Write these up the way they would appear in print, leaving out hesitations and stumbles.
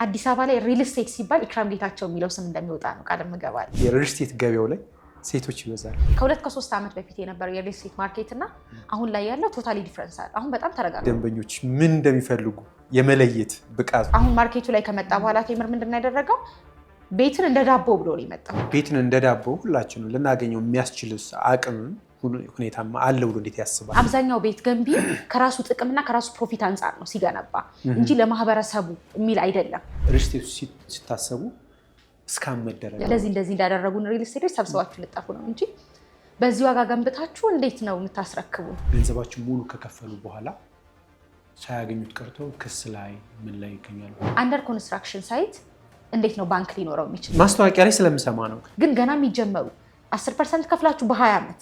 አዲስ አበባ ላይ ሪል ስቴት ሲባል ኢክራም ጌታቸው የሚለው ስም እንደሚወጣ ነው ቃል መገባል። የሪል ስቴት ገበያው ላይ ሴቶች ይበዛል። ከ2-3 ዓመት በፊት የነበረው የሪል ስቴት ማርኬት እና አሁን ላይ ያለው ቶታሊ ዲፈረንስ አለ። አሁን በጣም ተረጋግጧል። ደንበኞች ምን እንደሚፈልጉ የመለየት ብቃት አሁን ማርኬቱ ላይ ከመጣ በኋላ ቴምር ምንድን ነው ያደረገው? ቤትን እንደ ዳቦ ብሎ ነው የመጣው። ቤትን እንደ ዳቦ ሁላችንም ልናገኘው የሚያስችል አቅም ሁኔታም አለ ብሎ እንዴት ያስባል? አብዛኛው ቤት ገንቢ ከራሱ ጥቅምና ከራሱ ፕሮፊት አንፃር ነው ሲገነባ እንጂ ለማህበረሰቡ የሚል አይደለም። ሪል ስቴት ሲታሰቡ እስካም መደረግ እንደዚህ እንዳደረጉን ሪል ስቴቶች ሰብስባችሁ ልጠፉ ነው እንጂ በዚህ ዋጋ ገንብታችሁ እንዴት ነው የምታስረክቡ? ገንዘባችሁ ሙሉ ከከፈሉ በኋላ ሳያገኙት ቀርተው ክስ ላይ ምን ላይ ይገኛሉ? አንደር ኮንስትራክሽን ሳይት እንዴት ነው ባንክ ሊኖረው የሚችል? ማስታወቂያ ላይ ስለምሰማ ነው። ግን ገና የሚጀመሩ 10% ከፍላችሁ በ20 ዓመት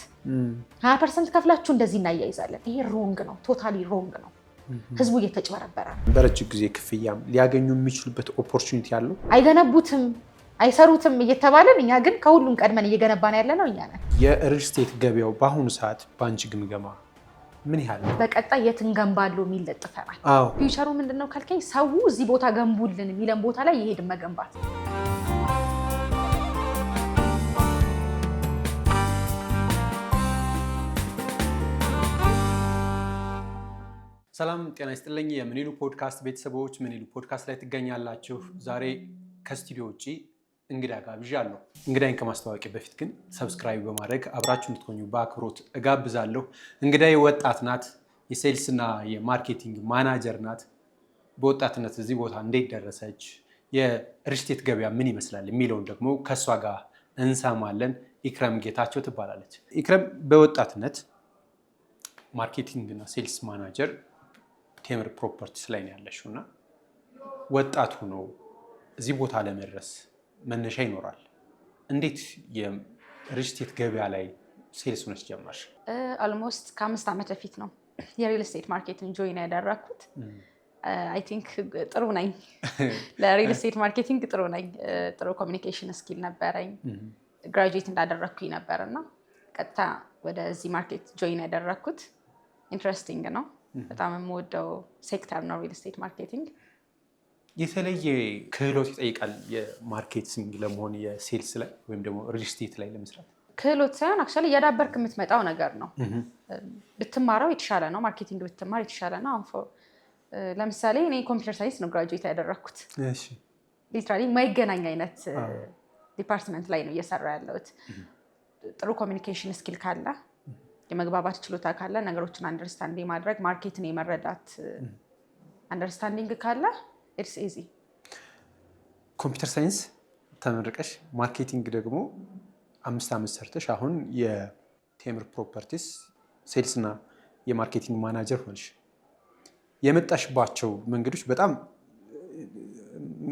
20% ከፍላችሁ እንደዚህ እናያይዛለን። ይሄ ሮንግ ነው፣ ቶታሊ ሮንግ ነው። ህዝቡ እየተጭበረበረ ነው። በረጅም ጊዜ ክፍያም ሊያገኙ የሚችሉበት ኦፖርቹኒቲ አለው። አይገነቡትም አይሰሩትም እየተባለን እኛ ግን ከሁሉም ቀድመን እየገነባን ያለ ነው እኛ ነን። የሪል ስቴት ገበያው በአሁኑ ሰዓት በአንቺ ግምገማ ምን ያህል ነው? በቀጣይ የት እንገንባለው የሚል ለጥፈናል። ፊውቸሩ ምንድነው ካልከኝ ሰው እዚህ ቦታ ገንቡልን የሚለን ቦታ ላይ ይሄድን መገንባት። ሰላም ጤና ይስጥልኝ። የምንይሉ ፖድካስት ቤተሰቦች ምንይሉ ፖድካስት ላይ ትገኛላችሁ። ዛሬ ከስቱዲዮ ውጪ እንግዳ ጋብዣለሁ። እንግዳይን ከማስተዋወቂያ በፊት ግን ሰብስክራይብ በማድረግ አብራችሁ እንድትሆኑ በአክብሮት እጋብዛለሁ። እንግዳይ ወጣት ናት፣ የሴልስ እና የማርኬቲንግ ማናጀር ናት። በወጣትነት እዚህ ቦታ እንዴት ደረሰች፣ የሪል ስቴት ገበያ ምን ይመስላል የሚለውን ደግሞ ከእሷ ጋር እንሰማለን። ኢክራም ጌታቸው ትባላለች። ኢክራም በወጣትነት ማርኬቲንግ እና ሴልስ ማናጀር ቴምር ፕሮፐርቲስ ላይ ነው ያለሽው እና ወጣቱ ነው እዚህ ቦታ ለመድረስ መነሻ ይኖራል። እንዴት የሪል ስቴት ገበያ ላይ ሴልስ ሆነሽ ጀመርሽ? ኦልሞስት ከ5 ዓመት በፊት ነው የሪል ስቴት ማርኬትን ጆይን ያደረኩት። አይ ቲንክ ጥሩ ነኝ ለሪል ስቴት ማርኬቲንግ ጥሩ ነኝ። ጥሩ ኮሚኒኬሽን ስኪል ነበረኝ። ግራጁዌት እንዳደረኩኝ ነበር እና ቀጥታ ወደዚህ ማርኬት ጆይን ያደረኩት። ኢንትረስቲንግ ነው። በጣም የምወደው ሴክተር ነው ሪል ስቴት ማርኬቲንግ። የተለየ ክህሎት ይጠይቃል የማርኬቲንግ ለመሆን የሴልስ ላይ ወይም ደግሞ ሪል ስቴት ላይ ለመስራት? ክህሎት ሳይሆን አክቹዋሊ እያዳበርክ የምትመጣው ነገር ነው። ብትማረው የተሻለ ነው። ማርኬቲንግ ብትማር የተሻለ ነው። ለምሳሌ እኔ ኮምፒውተር ሳይንስ ነው ግራጁዌት ያደረኩት። ሊትራሊ የማይገናኝ አይነት ዲፓርትመንት ላይ ነው እየሰራ ያለሁት። ጥሩ ኮሚኒኬሽን ስኪል ካለ፣ የመግባባት ችሎታ ካለ፣ ነገሮችን አንደርስታንድ የማድረግ ማርኬትን የመረዳት አንደርስታንዲንግ ካለ ኢትስ ኢዚ። ኮምፒውተር ሳይንስ ተመርቀሽ ማርኬቲንግ ደግሞ 5 ዓመት ሰርተሽ አሁን የቴምር ፕሮፐርቲስ ሴልስ እና የማርኬቲንግ ማናጀር ሆንሽ። የመጣሽባቸው መንገዶች በጣም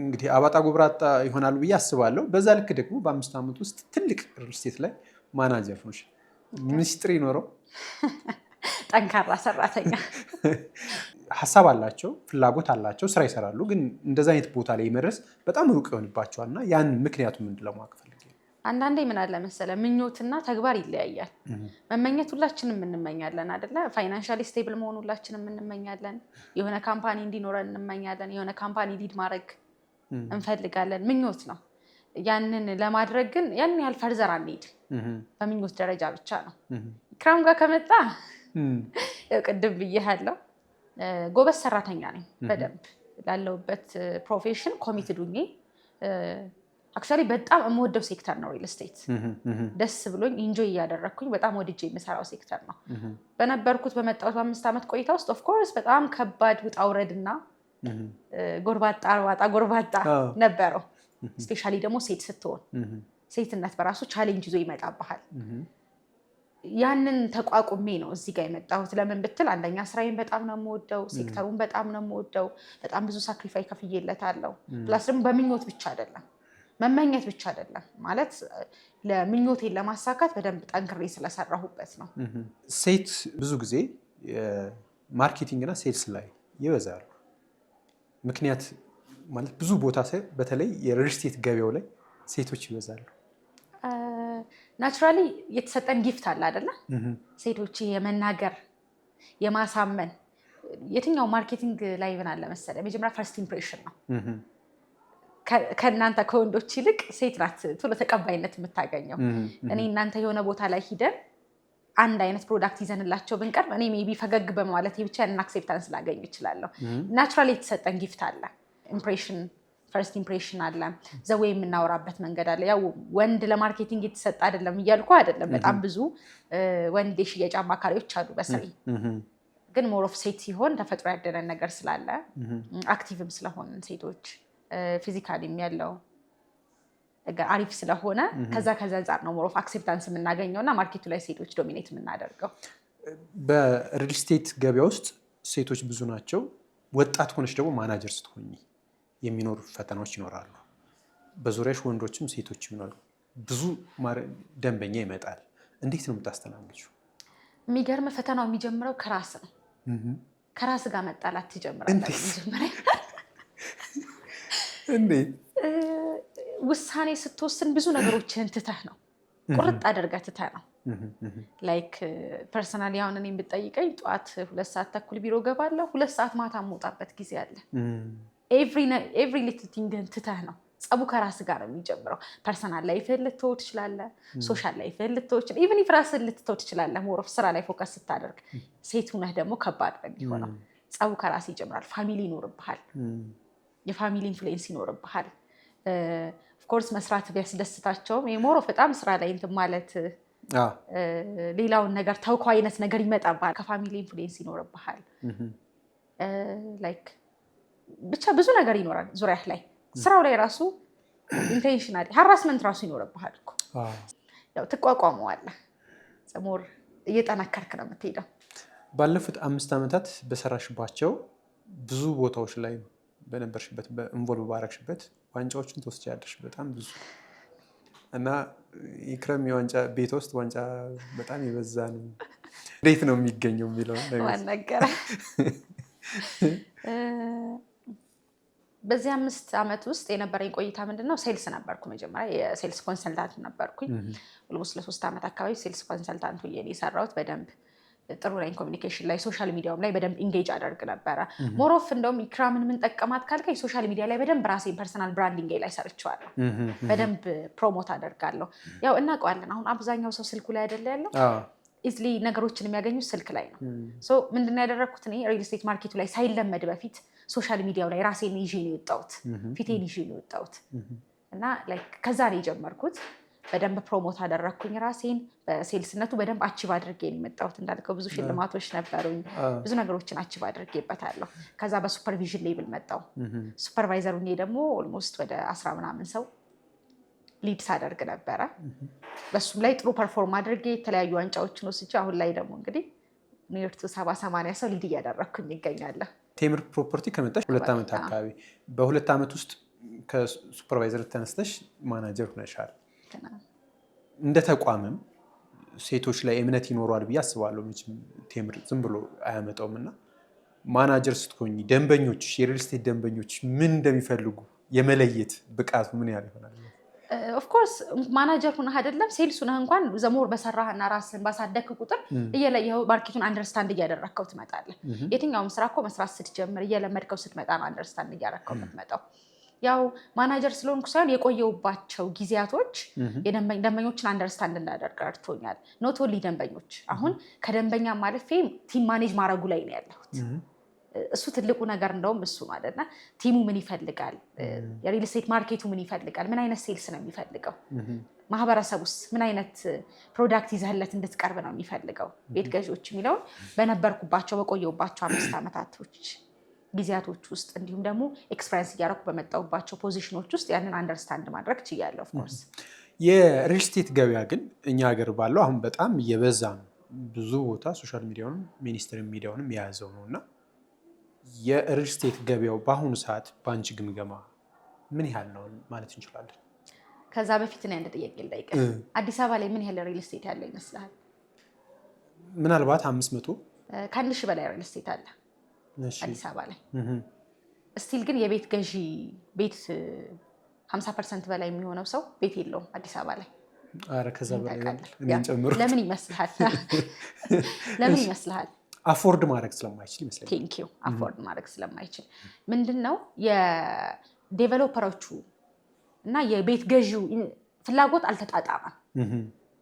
እንግዲህ አባጣ ጎብራጣ ይሆናሉ ብዬ አስባለሁ። በዛ ልክ ደግሞ በ5 ዓመት ውስጥ ትልቅ ሪል ስቴት ላይ ማናጀር ሆንሽ። ሚስጥር ይኖረው? ጠንካራ ሰራተኛ። ሀሳብ አላቸው፣ ፍላጎት አላቸው፣ ስራ ይሰራሉ። ግን እንደዛ አይነት ቦታ ላይ መድረስ በጣም ሩቅ ይሆንባቸዋል እና ያን ምክንያቱ ምንድን ለማወቅ ፈልጌ ነው። አንዳንዴ ምን አለ መሰለህ፣ ምኞትና ተግባር ይለያያል። መመኘት ሁላችንም እንመኛለን አይደለ? ፋይናንሻሊ ስቴብል መሆን ሁላችንም እንመኛለን። የሆነ ካምፓኒ እንዲኖረን እንመኛለን። የሆነ ካምፓኒ ሊድ ማድረግ እንፈልጋለን። ምኞት ነው። ያንን ለማድረግ ግን ያን ያህል ፈርዘር አንሄድ። በምኞት ደረጃ ብቻ ነው። ኢክራም ጋር ከመጣ ቅድም ብዬሃለሁ፣ ጎበዝ ሰራተኛ ነኝ። በደንብ ላለሁበት ፕሮፌሽን ኮሚትድ ሁኜ አክቹዋሊ በጣም የምወደው ሴክተር ነው ሪል ስቴት። ደስ ብሎኝ ኢንጆይ እያደረግኩኝ በጣም ወድጄ የምሰራው ሴክተር ነው። በነበርኩት በመጣሁት በ5 ዓመት ቆይታ ውስጥ ኦፍኮርስ በጣም ከባድ ውጣ ውረድና ጎርባጣ ነበረው። ስፔሻሊ ደግሞ ሴት ስትሆን ሴትነት በራሱ ቻሌንጅ ይዞ ይመጣብሃል። ያንን ተቋቁሜ ነው እዚህ ጋር የመጣሁት። ለምን ብትል አንደኛ ስራዬን በጣም ነው የምወደው፣ ሴክተሩን በጣም ነው የምወደው። በጣም ብዙ ሳክሪፋይ ከፍዬለታለሁ። ፕላስ ደግሞ በምኞት ብቻ አይደለም፣ መመኘት ብቻ አይደለም ማለት ለምኞቴን ለማሳካት በደንብ ጠንክሬ ስለሰራሁበት ነው። ሴት ብዙ ጊዜ ማርኬቲንግ እና ሴልስ ላይ ይበዛሉ። ምክንያት ማለት ብዙ ቦታ በተለይ የሪል ስቴት ገበያው ላይ ሴቶች ይበዛሉ። ናቹራሊ የተሰጠን ጊፍት አለ አይደለ? ሴቶች የመናገር የማሳመን የትኛው ማርኬቲንግ ላይ ምን አለ መሰለህ፣ መጀመሪያ ፈርስት ኢምፕሬሽን ነው። ከእናንተ ከወንዶች ይልቅ ሴት ናት ቶሎ ተቀባይነት የምታገኘው። እኔ እናንተ የሆነ ቦታ ላይ ሂደን አንድ አይነት ፕሮዳክት ይዘንላቸው ብንቀርብ እኔ ሜቢ ፈገግ በማለት ብቻ ያንን አክሴፕታንስ ላገኝ እችላለሁ። ናቹራሊ የተሰጠን ጊፍት አለ፣ ኢምፕሬሽን ፈርስት ኢምፕሬሽን አለ፣ ዘዌ የምናወራበት መንገድ አለ። ያው ወንድ ለማርኬቲንግ የተሰጠ አይደለም እያልኩ አይደለም። በጣም ብዙ ወንድ የሽያጭ አማካሪዎች አሉ በስሬ። ግን ሞር ኦፍ ሴት ሲሆን ተፈጥሮ ያደረን ነገር ስላለ አክቲቭም ስለሆንን ሴቶች ፊዚካሊም ያለው አሪፍ ስለሆነ ከዛ አንጻር ነው ሞር ኦፍ አክሴፕታንስ የምናገኘው እና ማርኬቱ ላይ ሴቶች ዶሚኔት የምናደርገው። በሪል ስቴት ገበያ ውስጥ ሴቶች ብዙ ናቸው። ወጣት ሆነች ደግሞ ማናጀር ስትሆኚ የሚኖሩ ፈተናዎች ይኖራሉ። በዙሪያሽ ወንዶችም ሴቶችም ይኖራሉ። ብዙ ደንበኛ ይመጣል። እንዴት ነው የምታስተናግጂው? የሚገርም ፈተናው የሚጀምረው ከራስ ነው። ከራስ ጋር መጣላት ትጀምራለህ መጀመሪያ። እንዴት ውሳኔ ስትወስን ብዙ ነገሮችን ትተህ ነው፣ ቁርጥ አድርገህ ትተህ ነው። ላይክ ፐርሰናሊ አሁን እኔን ብትጠይቀኝ ጠዋት 2 ሰዓት ተኩል ቢሮ ገባለሁ፣ 2 ሰዓት ማታ የምወጣበት ጊዜ አለ። ኤቭሪ ሊትል ቲንግን ትተህ ነው። ጸቡ ከራስ ጋር ነው የሚጀምረው። ፐርሰናል ላይፍህን ልትተው ትችላለህ፣ ሶሻል ላይፍህን ልትተው ትችላለህ፣ ኢቭን ኢፍ ራስህን ልትተው ትችላለህ። ሞር ኦፍ ስራ ላይ ፎከስ ስታደርግ። ሴት ሁነህ ደግሞ ከባድ ነው የሚሆነው። ጸቡ ከራስ ይጀምራል። ፋሚሊ ይኖርብሃል፣ የፋሚሊ ኢንፍሉዌንስ ይኖርብሃል። ኦፍኮርስ መስራት ቢያስደስታቸውም ሞር ኦፍ በጣም ስራ ላይ እንትን ማለት ሌላውን ነገር ተውከው አይነት ነገር ይመጣብሃል። ከፋሚሊ ኢንፍሉዌንስ ይኖርብሃል። ላይክ ብቻ ብዙ ነገር ይኖራል ዙሪያህ ላይ። ስራው ላይ ራሱ ኢንቴንሽናሊ ሃራስመንት ራሱ ይኖርብሃል እኮ። ያው ትቋቋመዋለህ። ሞር እየጠነከርክ ነው የምትሄደው። ባለፉት 5 ዓመታት በሰራሽባቸው ብዙ ቦታዎች ላይ በነበርሽበት በኢንቮልቭ ባረግሽበት ዋንጫዎችን ትወስጃለሽ በጣም ብዙ እና ኢክረም የዋንጫ ቤት ውስጥ ዋንጫ በጣም የበዛ ነው። እንዴት ነው የሚገኘው የሚለው ነገር በዚህ 5 ዓመት ውስጥ የነበረኝ ቆይታ ምንድነው? ሴልስ ነበርኩ። መጀመሪያ የሴልስ ኮንሰልታንት ነበርኩኝ። ኦልሞስት ለ3 ዓመት አካባቢ ሴልስ ኮንሰልታንት ሆኜ የሰራሁት። በደንብ ጥሩ ላይ ኮሚኒኬሽን ላይ ሶሻል ሚዲያውም ላይ በደንብ ኢንጌጅ አደርግ ነበረ። ሞር ኦፍ እንደውም ኢክራምን ምን ጠቀማት ካልከኝ ሶሻል ሚዲያ ላይ በደንብ ራሴን ፐርሰናል ብራንዲንግ ላይ ሰርቼዋለሁ። በደንብ ፕሮሞት አደርጋለሁ። ያው እናውቀዋለን አሁን አብዛኛው ሰው ስልኩ ላይ አይደለ ያለው፣ ኢዝሊ ነገሮችን የሚያገኙት ስልክ ላይ ነው። ሶ ምንድነው ያደረኩት እኔ ሪል ስቴት ማርኬቱ ላይ ሳይለመድ በፊት ሶሻል ሚዲያው ላይ ራሴን ይዤ ነው የወጣሁት፣ ፊቴን ይዤ ነው የወጣሁት እና ላይክ ከዛ ነው የጀመርኩት። በደንብ ፕሮሞት አደረኩኝ ራሴን። በሴልስነቱ በደንብ አቺቭ አድርጌ ነው የመጣሁት። እንዳልከው ብዙ ሽልማቶች ነበሩኝ፣ ብዙ ነገሮችን አቺቭ አድርጌበታለሁ። ከዛ በሱፐርቪዥን ሌብል መጣሁ። ሱፐርቫይዘሩ እኔ ደግሞ ኦልሞስት ወደ 10 ምናምን ሰው ሊድስ አደርግ ነበረ። በሱም ላይ ጥሩ ፐርፎርም አድርጌ የተለያዩ ዋንጫዎችን ወስጄ አሁን ላይ ደግሞ እንግዲህ ኒውዮርክ 70-80 ሰው ሊድ እያደረኩኝ ይገኛለሁ። ቴምር ፕሮፐርቲ ከመጣሽ 2 ዓመት አካባቢ። በ2 ዓመት ውስጥ ከሱፐርቫይዘር ተነስተሽ ማናጀር ሆነሻል። እንደ ተቋምም ሴቶች ላይ እምነት ይኖረዋል ብዬ አስባለሁ። ቴምር ዝም ብሎ አያመጣውም እና ማናጀር ስትሆኚ ደንበኞች፣ የሪል ስቴት ደንበኞች ምን እንደሚፈልጉ የመለየት ብቃቱ ምን ያህል ይሆናል? ኦፍኮርስ ማናጀር ሁነህ አይደለም ሴልስ ሁነህ እንኳን ዘሞር በሰራህና ራስን ባሳደግክ ቁጥር እየለየኸው ማርኬቱን አንደርስታንድ እያደረግከው ትመጣለህ። የትኛውም ስራ እኮ መስራት ስትጀምር እየለመድከው ስትመጣ ነው አንደርስታንድ እያደረግከው የምትመጣው። ያው ማናጀር ስለሆንኩ ሳይሆን የቆየሁባቸው ጊዜያቶች ደንበኞችን አንደርስታንድ እንዳደርግ ረድቶኛል። ኖት ኦንሊ ደንበኞች፣ አሁን ከደንበኛ ማለፌ ቲም ማኔጅ ማድረጉ ላይ ነው ያለሁት። እሱ ትልቁ ነገር እንደውም እሱ ማለትና ቲሙ ምን ይፈልጋል፣ የሪል ስቴት ማርኬቱ ምን ይፈልጋል፣ ምን አይነት ሴልስ ነው የሚፈልገው፣ ማህበረሰብ ውስጥ ምን አይነት ፕሮዳክት ይዘህለት እንድትቀርብ ነው የሚፈልገው ቤት ገዢዎች የሚለውን በነበርኩባቸው በቆየሁባቸው 5 ዓመታቶች ጊዜያቶች ውስጥ እንዲሁም ደግሞ ኤክስፐሪንስ እያደረኩ በመጣሁባቸው ፖዚሽኖች ውስጥ ያንን አንደርስታንድ ማድረግ ችያለሁ። ኦፍኮርስ የሪል ስቴት ገበያ ግን እኛ ሀገር ባለው አሁን በጣም እየበዛ ነው። ብዙ ቦታ ሶሻል ሚዲያውንም ሚኒስትሪ ሚዲያውንም የያዘው ነው እና የሪል ስቴት ገበያው በአሁኑ ሰዓት በአንቺ ግምገማ ምን ያህል ነው ማለት እንችላለን? ከዛ በፊት እኔ አንድ ጥያቄ ልጠይቅ። አዲስ አበባ ላይ ምን ያህል ሪል ስቴት ያለ ይመስልሃል? ምናልባት 500 ከ1000 በላይ ሪል ስቴት አለ አዲስ አበባ ላይ። ስቲል ግን የቤት ገዢ ቤት 50% በላይ የሚሆነው ሰው ቤት የለውም አዲስ አበባ ላይ። አረ ከዛ በላይ እኔን ጨምሮ። ለምን ይመስልሃል? ለምን ይመስልሃል? አፎርድ ማድረግ ስለማይችል ይመስለኛል። ቴንክ ዩ። አፎርድ ማድረግ ስለማይችል ምንድነው የዴቨሎፐሮቹ እና የቤት ገዢው ፍላጎት አልተጣጣመም።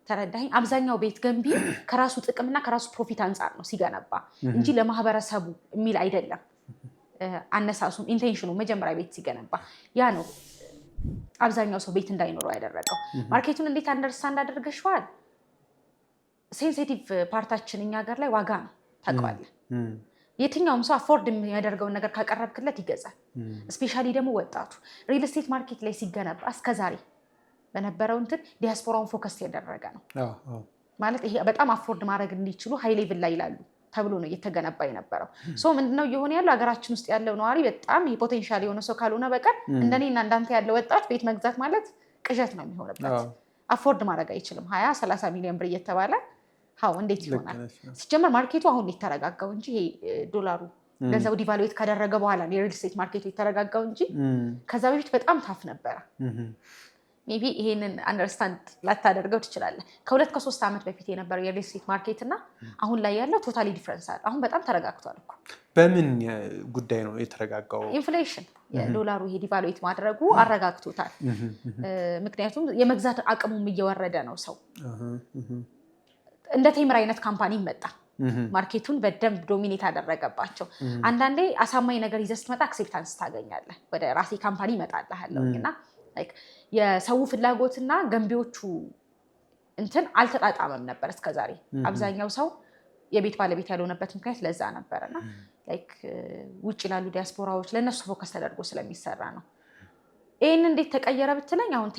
ተረዳኸኝ? አብዛኛው ቤት ገንቢ ከራሱ ጥቅምና ከራሱ ፕሮፊት አንጻር ነው ሲገነባ እንጂ ለማህበረሰቡ የሚል አይደለም። አነሳሱም ኢንቴንሽኑ መጀመሪያ ቤት ሲገነባ ያ ነው አብዛኛው ሰው ቤት እንዳይኖረው ያደረገው። ማርኬቱን እንዴት አንደርስታንድ አድርገሽዋል? ሴንሲቲቭ ፓርታችን እኛ ሀገር ላይ ዋጋ ነው ታውቀዋለህ። የትኛውም ሰው አፎርድ የሚያደርገውን ነገር ካቀረብክለት ይገዛል። ስፔሻሊ ደግሞ ወጣቱ ሪል ስቴት ማርኬት ላይ ሲገነባ እስከዛሬ በነበረው እንትን ዲያስፖራውን ፎከስ ያደረገ ነው ማለት ይሄ በጣም አፎርድ ማድረግ እንዲችሉ ሃይ ሌቭል ላይ ይላሉ ተብሎ ነው እየተገነባ የነበረው። ሶ ምንድነው እየሆነ ያለው ሀገራችን ውስጥ ያለው ነዋሪ በጣም ይሄ ፖቴንሻል የሆነ ሰው ካልሆነ በቀር እንደኔና እንዳንተ ያለው ወጣት ቤት መግዛት ማለት ቅዠት ነው የሚሆንበት። አፎርድ ማድረግ አይችልም። 20-30 ሚሊዮን ብር እየተባለ ሃው እንዴት ይሆናል? ሲጀመር ማርኬቱ አሁን የተረጋጋው እንጂ ይሄ ዶላሩ ገንዘቡ ዲቫሉዌት ካደረገ በኋላ የሪል ስቴት ማርኬቱ የተረጋጋው እንጂ ከዛ በፊት በጣም ታፍ ነበረ። ሜቢ ይሄንን አንደርስታንድ ላታደርገው ትችላለህ። ከ2-3 ዓመት በፊት የነበረው የሪል ስቴት ማርኬት እና አሁን ላይ ያለው ቶታሊ ዲፍረንስ አለ። አሁን በጣም ተረጋግቷል እኮ። በምን ጉዳይ ነው የተረጋጋው? ኢንፍሌሽን፣ የዶላሩ ይሄ ዲቫሉዌት ማድረጉ አረጋግቶታል። ምክንያቱም የመግዛት አቅሙም እየወረደ ነው። ሰው እንደ ቴምር አይነት ካምፓኒ መጣ፣ ማርኬቱን በደንብ ዶሚኔት አደረገባቸው። አንዳንዴ አሳማኝ ነገር ይዘህ ስትመጣ አክሴፕታንስ ታገኛለህ። ወደ ራሴ ካምፓኒ እመጣልሃለሁና የሰው ፍላጎትና ገንቢዎቹ እንትን አልተጣጣመም ነበር እስከዛሬ። አብዛኛው ሰው የቤት ባለቤት ያልሆነበት ምክንያት ለዛ ነበርና ውጭ ላሉ ዲያስፖራዎች ለነሱ ፎከስ ተደርጎ ስለሚሰራ ነው። ይሄን እንዴት ተቀየረ ብትለኝ አሁን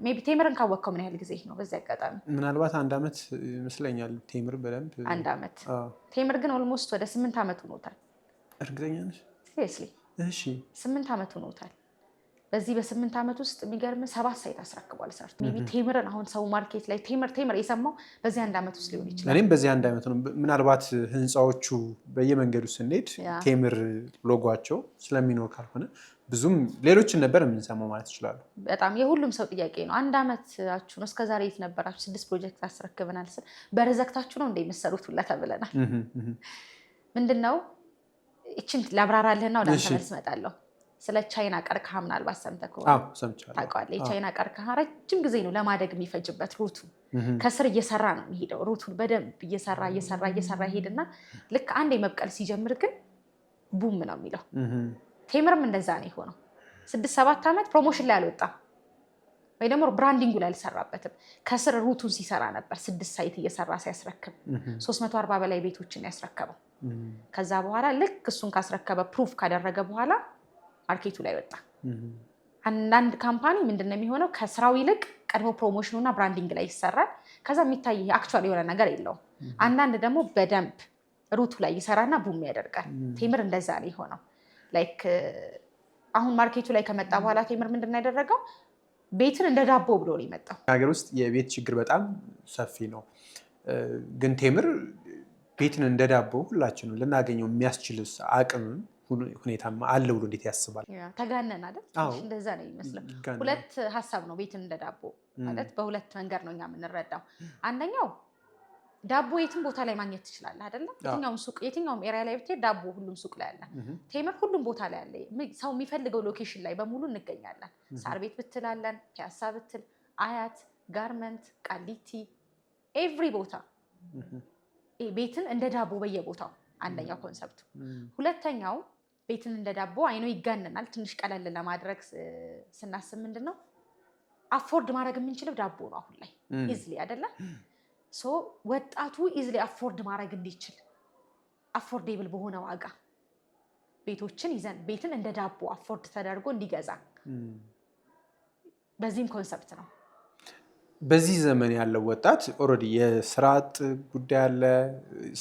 ሜቢ ቴምርን ካወቅከው ምን ያህል ጊዜ ነው? በዚህ አጋጣሚ ምናልባት 1 ዓመት ይመስለኛል ቴምር በደንብ 1 ዓመት። ቴምር ግን ኦልሞስት ወደ 8 ዓመት ሆኖታል። እርግጠኛ ነሽ? ሲሪየስሊ? እሺ 8 ዓመት ሆኖታል። በዚህ በ8 ዓመት ውስጥ የሚገርም 7 ሳይት አስረክቧል ሰርቶ። ሜቢ ቴምርን አሁን ሰው ማርኬት ላይ ቴምር የሰማው በዚህ 1 ዓመት ውስጥ ሊሆን ይችላል። እኔም በዚህ 1 ዓመት ነው። ምናልባት ህንፃዎቹ በየመንገዱ ስንሄድ ቴምር ሎጓቸው ስለሚኖር ካልሆነ ብዙም ሌሎችን ነበር የምንሰማው ማለት ይችላሉ። በጣም የሁሉም ሰው ጥያቄ ነው። 1 ዓመታችሁ ነው እስከዛሬ የት ነበራችሁ? 6 ፕሮጀክት አስረክበናል ስል በረዘግታችሁ ነው እንደሚሰሩት ሁላ ተብለናል። ምንድነው እቺን ላብራራለህና ወደ አንተ መልስ እመጣለሁ። ስለ ቻይና ቀርከሃ ምናልባት ሰምተህ ከሆነ ታውቃለህ። የቻይና ቀርከሃ ረጅም ጊዜ ነው ለማደግ የሚፈጅበት። ሩቱ ከስር እየሰራ ነው የሚሄደው። ሩቱን በደንብ እየሰራ ይሄድና ልክ አንድ የመብቀል ሲጀምር ግን ቡም ነው የሚለው። ቴምርም እንደዛ ነው የሆነው። 6-7 ዓመት ፕሮሞሽን ላይ አልወጣም ወይ ደግሞ ብራንዲንጉ ላይ አልሰራበትም። ከስር ሩቱን ሲሰራ ነበር። 6 ሳይት እየሰራ ሲያስረክብ 340 በላይ ቤቶችን ያስረከበው። ከዛ በኋላ ልክ እሱን ካስረከበ ፕሩፍ ካደረገ በኋላ ማርኬቱ ላይ ወጣ። አንዳንድ ካምፓኒ ምንድነው የሚሆነው? ከስራው ይልቅ ቀድሞ ፕሮሞሽኑና ብራንዲንግ ላይ ይሰራል። ከዛ የሚታይ አክቹዋሊ የሆነ ነገር የለውም። አንዳንድ ደግሞ በደንብ ሩቱ ላይ ይሰራና ቡም ያደርጋል። ቴምር እንደዛ ነው የሆነው። ላይክ አሁን ማርኬቱ ላይ ከመጣ በኋላ ቴምር ምንድነው ያደረገው? ቤትን እንደ ዳቦ ብሎ ነው የመጣው። ሀገር ውስጥ የቤት ችግር በጣም ሰፊ ነው። ግን ቴምር ቤትን እንደ ዳቦ ሁላችንም ልናገኘው የሚያስችል አቅም ሁኔታማ አለ ብሎ እንዴት ያስባል? ተጋነን አይደል? እንደዛ ነው የሚመስለው። ሁለት ሀሳብ ነው ቤትን እንደ ዳቦ ማለት። በሁለት መንገድ ነው እኛ የምንረዳው። አንደኛው ዳቦ የትም ቦታ ላይ ማግኘት ትችላለህ አይደለም? የትኛውም ሱቅ፣ የትኛውም ኤሪያ ላይ ብትሄድ ዳቦ ሁሉም ሱቅ ላይ አለ። ቴምር ሁሉም ቦታ ላይ አለ። ሰው የሚፈልገው ሎኬሽን ላይ በሙሉ እንገኛለን። ሳር ቤት ብትላለን፣ ፒያሳ ብትል፣ አያት፣ ጋርመንት፣ ቃሊቲ፣ ኤቭሪ ቦታ ቤትን እንደ ዳቦ በየቦታው። አንደኛው ኮንሰፕቱ። ሁለተኛው ቤትን እንደ ዳቦ አይኖ ይጋነናል። ትንሽ ቀለል ለማድረግ ስናስብ ምንድነው አፎርድ ማድረግ የምንችለው ዳቦ ነው አሁን ላይ ኢዝሊ አይደለም? ሶ ወጣቱ ኢዝሊ አፎርድ ማድረግ እንዲችል አፎርዴብል በሆነ ዋጋ ቤቶችን ይዘን ቤትን እንደ ዳቦ አፎርድ ተደርጎ እንዲገዛ በዚህም ኮንሰፕት ነው። በዚህ ዘመን ያለው ወጣት ኦልሬዲ የስራ አጥ ጉዳይ አለ።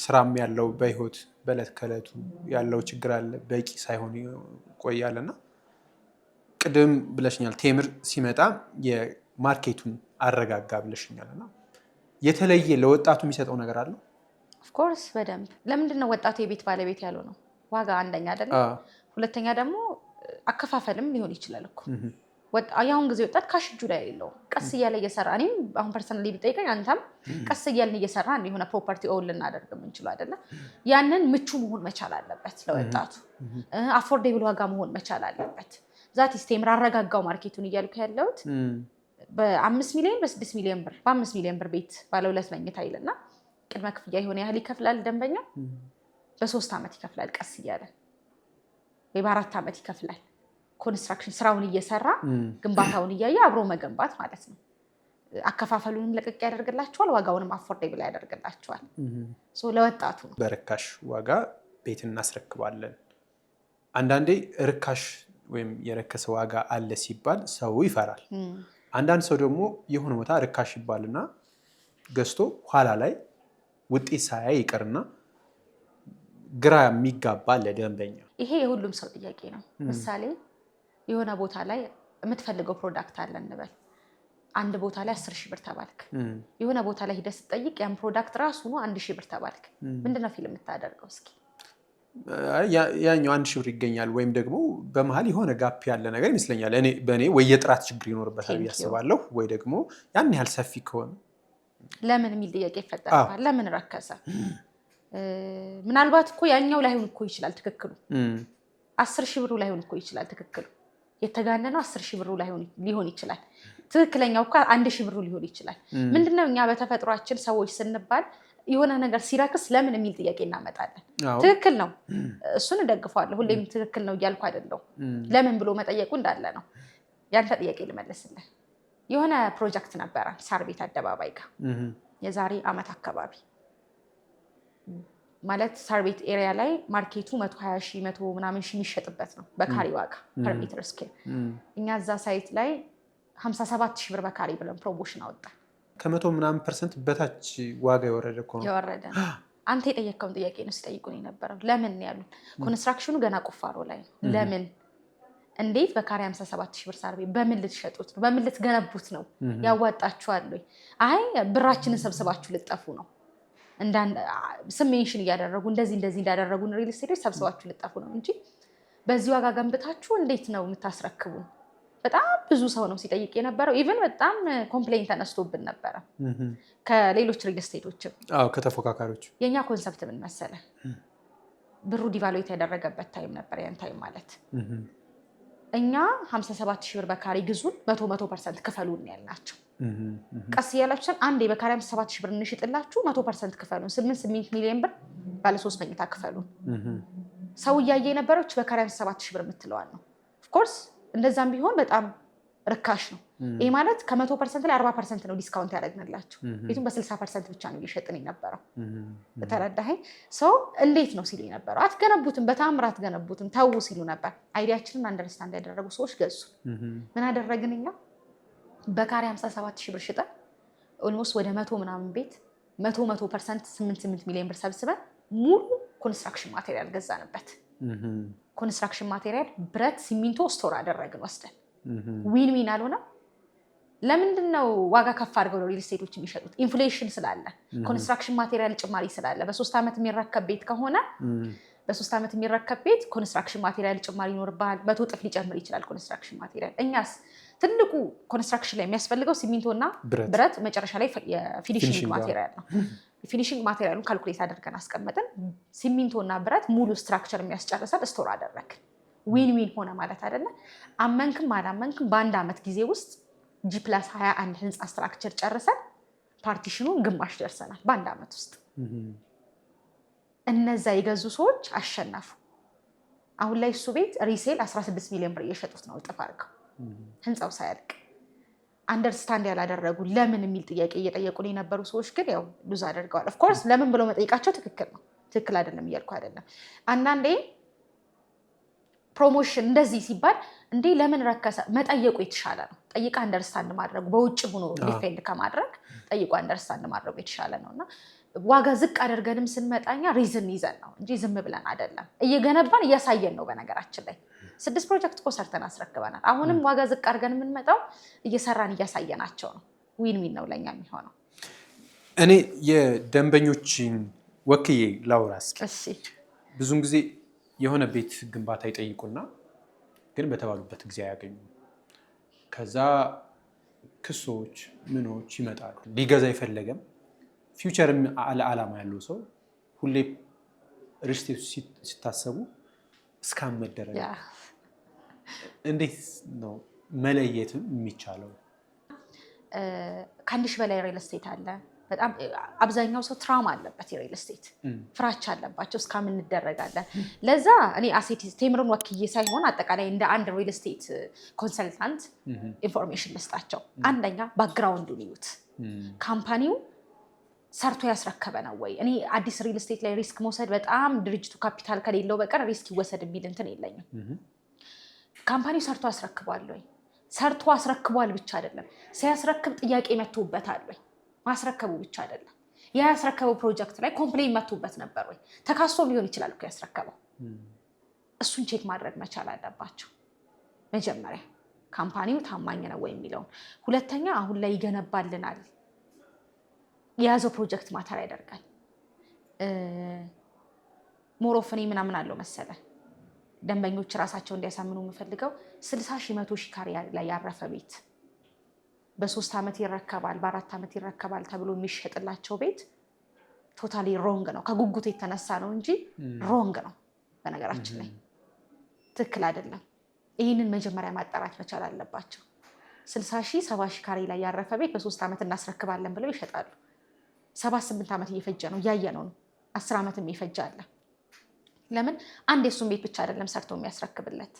ስራም ያለው በህይወት በዕለት ከዕለቱ ያለው ችግር አለ። በቂ ሳይሆን ይቆያልና ቅድም ብለሽኛል ቴምር ሲመጣ የማርኬቱን አረጋጋ ብለሽኛልና የተለየ ለወጣቱ የሚሰጠው ነገር አለው? ኦፍኮርስ በደንብ። ለምንድን ነው ወጣቱ የቤት ባለቤት ያለው ነው? ዋጋ አንደኛ አይደለም። ሁለተኛ ደግሞ አከፋፈልም ሊሆን ይችላል እኮ። ያሁን ጊዜ ወጣት ካሽ እጁ ላይ የለውም። ቀስ እያለ እየሰራ እኔም አሁን ፐርሰናሊ ቢጠይቀኝ አንተም ቀስ እያልን እየሰራ የሆነ ፕሮፐርቲ ኦን ልናደርግ የምንችለው አይደለ? ያንን ምቹ መሆን መቻል አለበት ለወጣቱ። አፎርዴብል ዋጋ መሆን መቻል አለበት። ዛት ስቴምር አረጋጋው ማርኬቱን እያልኩ ያለሁት በ5 ሚሊዮን በ6 ሚሊዮን ብር በ5 ሚሊዮን ብር ቤት ባለ 2 መኝታ ይልና ቅድመ ክፍያ የሆነ ያህል ይከፍላል ደንበኛ። በ3 ዓመት ይከፍላል ቀስ እያለ ወይ በ4 ዓመት ይከፍላል። ኮንስትራክሽን ስራውን እየሰራ ግንባታውን እያየ አብሮ መገንባት ማለት ነው። አከፋፈሉንም ለቅቅ ያደርግላቸዋል፣ ዋጋውንም አፎርዴብል ያደርግላቸዋል። ለወጣቱ ነው በርካሽ ዋጋ ቤት እናስረክባለን። አንዳንዴ ርካሽ ወይም የረከሰ ዋጋ አለ ሲባል ሰው ይፈራል። አንዳንድ ሰው ደግሞ የሆነ ቦታ ርካሽ ይባልና ገዝቶ ኋላ ላይ ውጤት ሳያይ ይቀርና ግራ የሚጋባ ለደንበኛ። ይሄ የሁሉም ሰው ጥያቄ ነው። ምሳሌ የሆነ ቦታ ላይ የምትፈልገው ፕሮዳክት አለ እንበል። አንድ ቦታ ላይ 10 ሺህ ብር ተባልክ። የሆነ ቦታ ላይ ሄደህ ስትጠይቅ ያን ፕሮዳክት ራሱ ነው 1 ሺህ ብር ተባልክ። ምንድነው ፊልም የምታደርገው? እስኪ ያኛው 1 ሺህ ብር ይገኛል ወይም ደግሞ በመሀል የሆነ ጋፕ ያለ ነገር ይመስለኛል። በእኔ ወይ የጥራት ችግር ይኖርበታል ያስባለሁ፣ ወይ ደግሞ ያን ያህል ሰፊ ከሆነ ለምን የሚል ጥያቄ ይፈጠራል። ለምን ረከሰ? ምናልባት እኮ ያኛው ላይሆን እኮ ይችላል ትክክሉ። 10 ሺህ ብሩ ላይሆን እኮ ይችላል ትክክሉ። የተጋነነው 10 ሺህ ብሩ ሊሆን ይችላል። ትክክለኛው እኮ 1 ሺህ ብሩ ሊሆን ይችላል። ምንድነው እኛ በተፈጥሯችን ሰዎች ስንባል የሆነ ነገር ሲረክስ ለምን የሚል ጥያቄ እናመጣለን። ትክክል ነው፣ እሱን እደግፈዋለሁ። ሁሌም ትክክል ነው እያልኩ አይደለም። ለምን ብሎ መጠየቁ እንዳለ ነው። ያንተ ጥያቄ ልመልስልህ። የሆነ ፕሮጀክት ነበረ ሳር ቤት አደባባይ ጋር የዛሬ ዓመት አካባቢ ማለት ሳር ቤት ኤሪያ ላይ ማርኬቱ 120 ሺህ 100 ምናምን ሺህ የሚሸጥበት ነው በካሬ ዋጋ ፐር ሜትር ስኬር። እኛ እዛ ሳይት ላይ 57 ሺህ ብር በካሬ ብለን ፕሮሞሽን አወጣ። ከ100 ምናምን % በታች ዋጋ የወረደ እኮ ነው። የወረደ ነው። አንተ የጠየቀውን ጥያቄ ነው ሲጠይቁን የነበረው። ለምን ያሉን ኮንስትራክሽኑ ገና ቁፋሮ ላይ ነው። ለምን እንዴት በካሬ 57 ሺህ ብር ሳር ቤት በምን ልትሸጡት ነው? በምን ልትገነቡት ነው? ያዋጣችኋል ወይ? አይ ብራችንን ሰብስባችሁ ልጠፉ ነው። ስም ሜንሽን እያደረጉ እንደዚህ እንዳደረጉን ሪል ስቴቶች ሰብስባችሁ ልጠፉ ነው እንጂ በዚህ ዋጋ ገንብታችሁ እንዴት ነው የምታስረክቡን? በጣም ብዙ ሰው ነው ሲጠይቅ የነበረው። ኢቨን በጣም ኮምፕሌን ተነስቶብን ነበረ ከሌሎች ሪል ስቴቶችም ከተፎካካሪዎች። የኛ ኮንሰፕት ምን መሰለ? ብሩ ዲቫሉዌት ያደረገበት ታይም ነበር። ያን ታይም ማለት እኛ 57 ሺህ ብር በካሬ ግዙን 100% ክፈሉን ያልናቸው። ቀስ እያላችሁ አንዴ በካሬ 57 ሺህ ብር እንሽጥላችሁ 100% ክፈሉን፣ 8 ሚሊዮን ብር ባለ 3 መኝታ ክፈሉን። ሰው እያየ የነበረች በካሬ 57 ሺህ ብር የምትለዋል ነው። ኦፍኮርስ እንደዛም ቢሆን በጣም ርካሽ ነው። ይሄ ማለት ከ100% ላይ 40% ነው ዲስካውንት ያደረግንላቸው። ቤቱን በ60% ብቻ ነው እየሸጥን የነበረው። በተረዳኸኝ? ሰው እንዴት ነው ሲል የነበረው። አትገነቡትም፣ በታምር አትገነቡትም፣ ተው ሲሉ ነበር። አይዲያችንን አንደርስታንድ ያደረጉ ሰዎች ገዙ። ምን አደረግን እኛ? በካሬ 57 ሺህ ብር ሽጠን ኦልሞስት ወደ 100 ምናምን ቤት 100% 8 ሚሊዮን ብር ሰብስበን ሙሉ ኮንስትራክሽን ማቴሪያል ገዛንበት። ኮንስትራክሽን ማቴሪያል፣ ብረት፣ ሲሚንቶ ስቶር አደረግን ወስደን። ዊን ዊን አልሆነም። ለምንድን ነው ዋጋ ከፍ አድርገው ነው ሪል ስቴቶች የሚሸጡት? ኢንፍሌሽን ስላለ፣ ኮንስትራክሽን ማቴሪያል ጭማሪ ስላለ። በ3 ዓመት የሚረከብ ቤት ከሆነ በ3 ዓመት የሚረከብ ቤት ኮንስትራክሽን ማቴሪያል ጭማሪ ይኖርብሃል። 100 እጥፍ ሊጨምር ይችላል ኮንስትራክሽን ማቴሪያል። እኛስ ትልቁ ኮንስትራክሽን ላይ የሚያስፈልገው ሲሚንቶና ብረት፣ መጨረሻ ላይ የፊኒሽንግ ማቴሪያል ነው። ፊኒሽንግ ማቴሪያሉን ካልኩሌት አድርገን አስቀመጥን። ሲሚንቶና ብረት ሙሉ ስትራክቸር የሚያስጨርሰን ስቶር አደረግን። ዊን ዊን ሆነ ማለት አይደለ? አመንክም አላመንክም በ1 ዓመት ጊዜ ውስጥ G+21 ህንፃ ስትራክቸር ጨርሰን ፓርቲሽኑን ግማሽ ደርሰናል በ1 ዓመት ውስጥ። እነዛ የገዙ ሰዎች አሸነፉ። አሁን ላይ እሱ ቤት ሪሴል 16 ሚሊዮን ብር እየሸጡት ነው፣ እጥፍ አድርገው ህንፃው ሳያልቅ። አንደርስታንድ ያላደረጉ ለምን የሚል ጥያቄ እየጠየቁን የነበሩ ሰዎች ግን ያው ሉዝ አድርገዋል። ኦፍኮርስ ለምን ብለው መጠየቃቸው ትክክል ነው፣ ትክክል አይደለም እያልኩ አይደለም። አንዳንዴ ፕሮሞሽን እንደዚህ ሲባል እንዴ ለምን ረከሰ መጠየቁ የተሻለ ነው። ጠይቃ አንደርስታንድ ማድረጉ በውጭ ሆኖ ዲፌንድ ከማድረግ ጠይቁ አንደርስታንድ ማድረጉ የተሻለ ነውና ዋጋ ዝቅ አድርገንም ስንመጣኛ ሪዝን ይዘን ነው እንጂ ዝም ብለን አይደለም። እየገነባን እያሳየን ነው። በነገራችን ላይ 6 ፕሮጀክት እኮ ሰርተን አስረክበናል። አሁንም ዋጋ ዝቅ አድርገን የምንመጣው እየሰራን እያሳየናቸው ነው። ዊን ዊን ነው ለኛ የሚሆነው። እኔ የደንበኞችን ወክዬ ላውራ እስኪ። እሺ። ብዙውን ጊዜ የሆነ ቤት ግንባታ ይጠይቁና ግን በተባሉበት ጊዜ አያገኙም። ከዛ ክሶች ምኖች ይመጣሉ። ሊገዛ የፈለገም ፊውቸር ዓላማ ያለው ሰው ሁሌ ሪል ስቴት ሲታሰቡ እስካም መደረግ እንዴት ነው መለየትም የሚቻለው? ከአንድ ሺህ በላይ ሪል ስቴት አለ። በጣም አብዛኛው ሰው ትራውማ አለበት፣ የሪል ስቴት ፍራቻ አለባቸው፣ እስካም እንደረጋለን። ለዛ እኔ አሴት ቴምርን ወክዬ ሳይሆን አጠቃላይ እንደ አንድ ሪል ስቴት ኮንሰልታንት ኢንፎርሜሽን ልስጣቸው። አንደኛ ባክግራውንዱን ይዩት። ካምፓኒው ሰርቶ ያስረከበ ነው ወይ? እኔ አዲስ ሪል ስቴት ላይ ሪስክ መውሰድ በጣም ድርጅቱ ካፒታል ከሌለው በቀር ሪስክ ይወሰድ የሚል እንትን የለኝም። ካምፓኒው ሰርቶ አስረክቧል ወይ? ሰርቶ አስረክቧል ብቻ አይደለም፣ ሲያስረክብ ጥያቄ መጥቶበታል ወይ? ማስረከቡ ብቻ አይደለም፣ ያ ያስረከበው ፕሮጀክት ላይ ኮምፕሌን መጥቶበት ነበር ወይ? ተካሶም ሊሆን ይችላል እኮ ያስረከበው። እሱን ቼክ ማድረግ መቻል አለባቸው። መጀመሪያ ካምፓኒው ታማኝ ነው ወይ የሚለውን። ሁለተኛ አሁን ላይ ይገነባልናል የያዘው ፕሮጀክት ማተር ያደርጋል። ሞሮፍኔ ምናምን አለው መሰለ ደንበኞች ራሳቸው እንዲያሳምኑ የምፈልገው 60 ሺህ 100 ሺህ ካሬ ላይ ያረፈ ቤት በ3 ዓመት ይረከባል በ4 ዓመት ይረከባል ተብሎ የሚሸጥላቸው ቤት ቶታሊ ሮንግ ነው። ከጉጉት የተነሳ ነው እንጂ ሮንግ ነው። በነገራችን ላይ ትክክል አይደለም። ይህንን መጀመሪያ ማጣራት መቻል አለባቸው። 60 ሺህ 70 ሺህ ካሬ ላይ ያረፈ ቤት በ3 ዓመት እናስረክባለን ብለው ይሸጣሉ። 7-8 ዓመት እየፈጀ ነው፣ እያየነው ነው። 10 ዓመትም እየፈጀ አለ። ለምን? አንድ የሱን ቤት ብቻ አይደለም ሰርቶ የሚያስረክብለት፣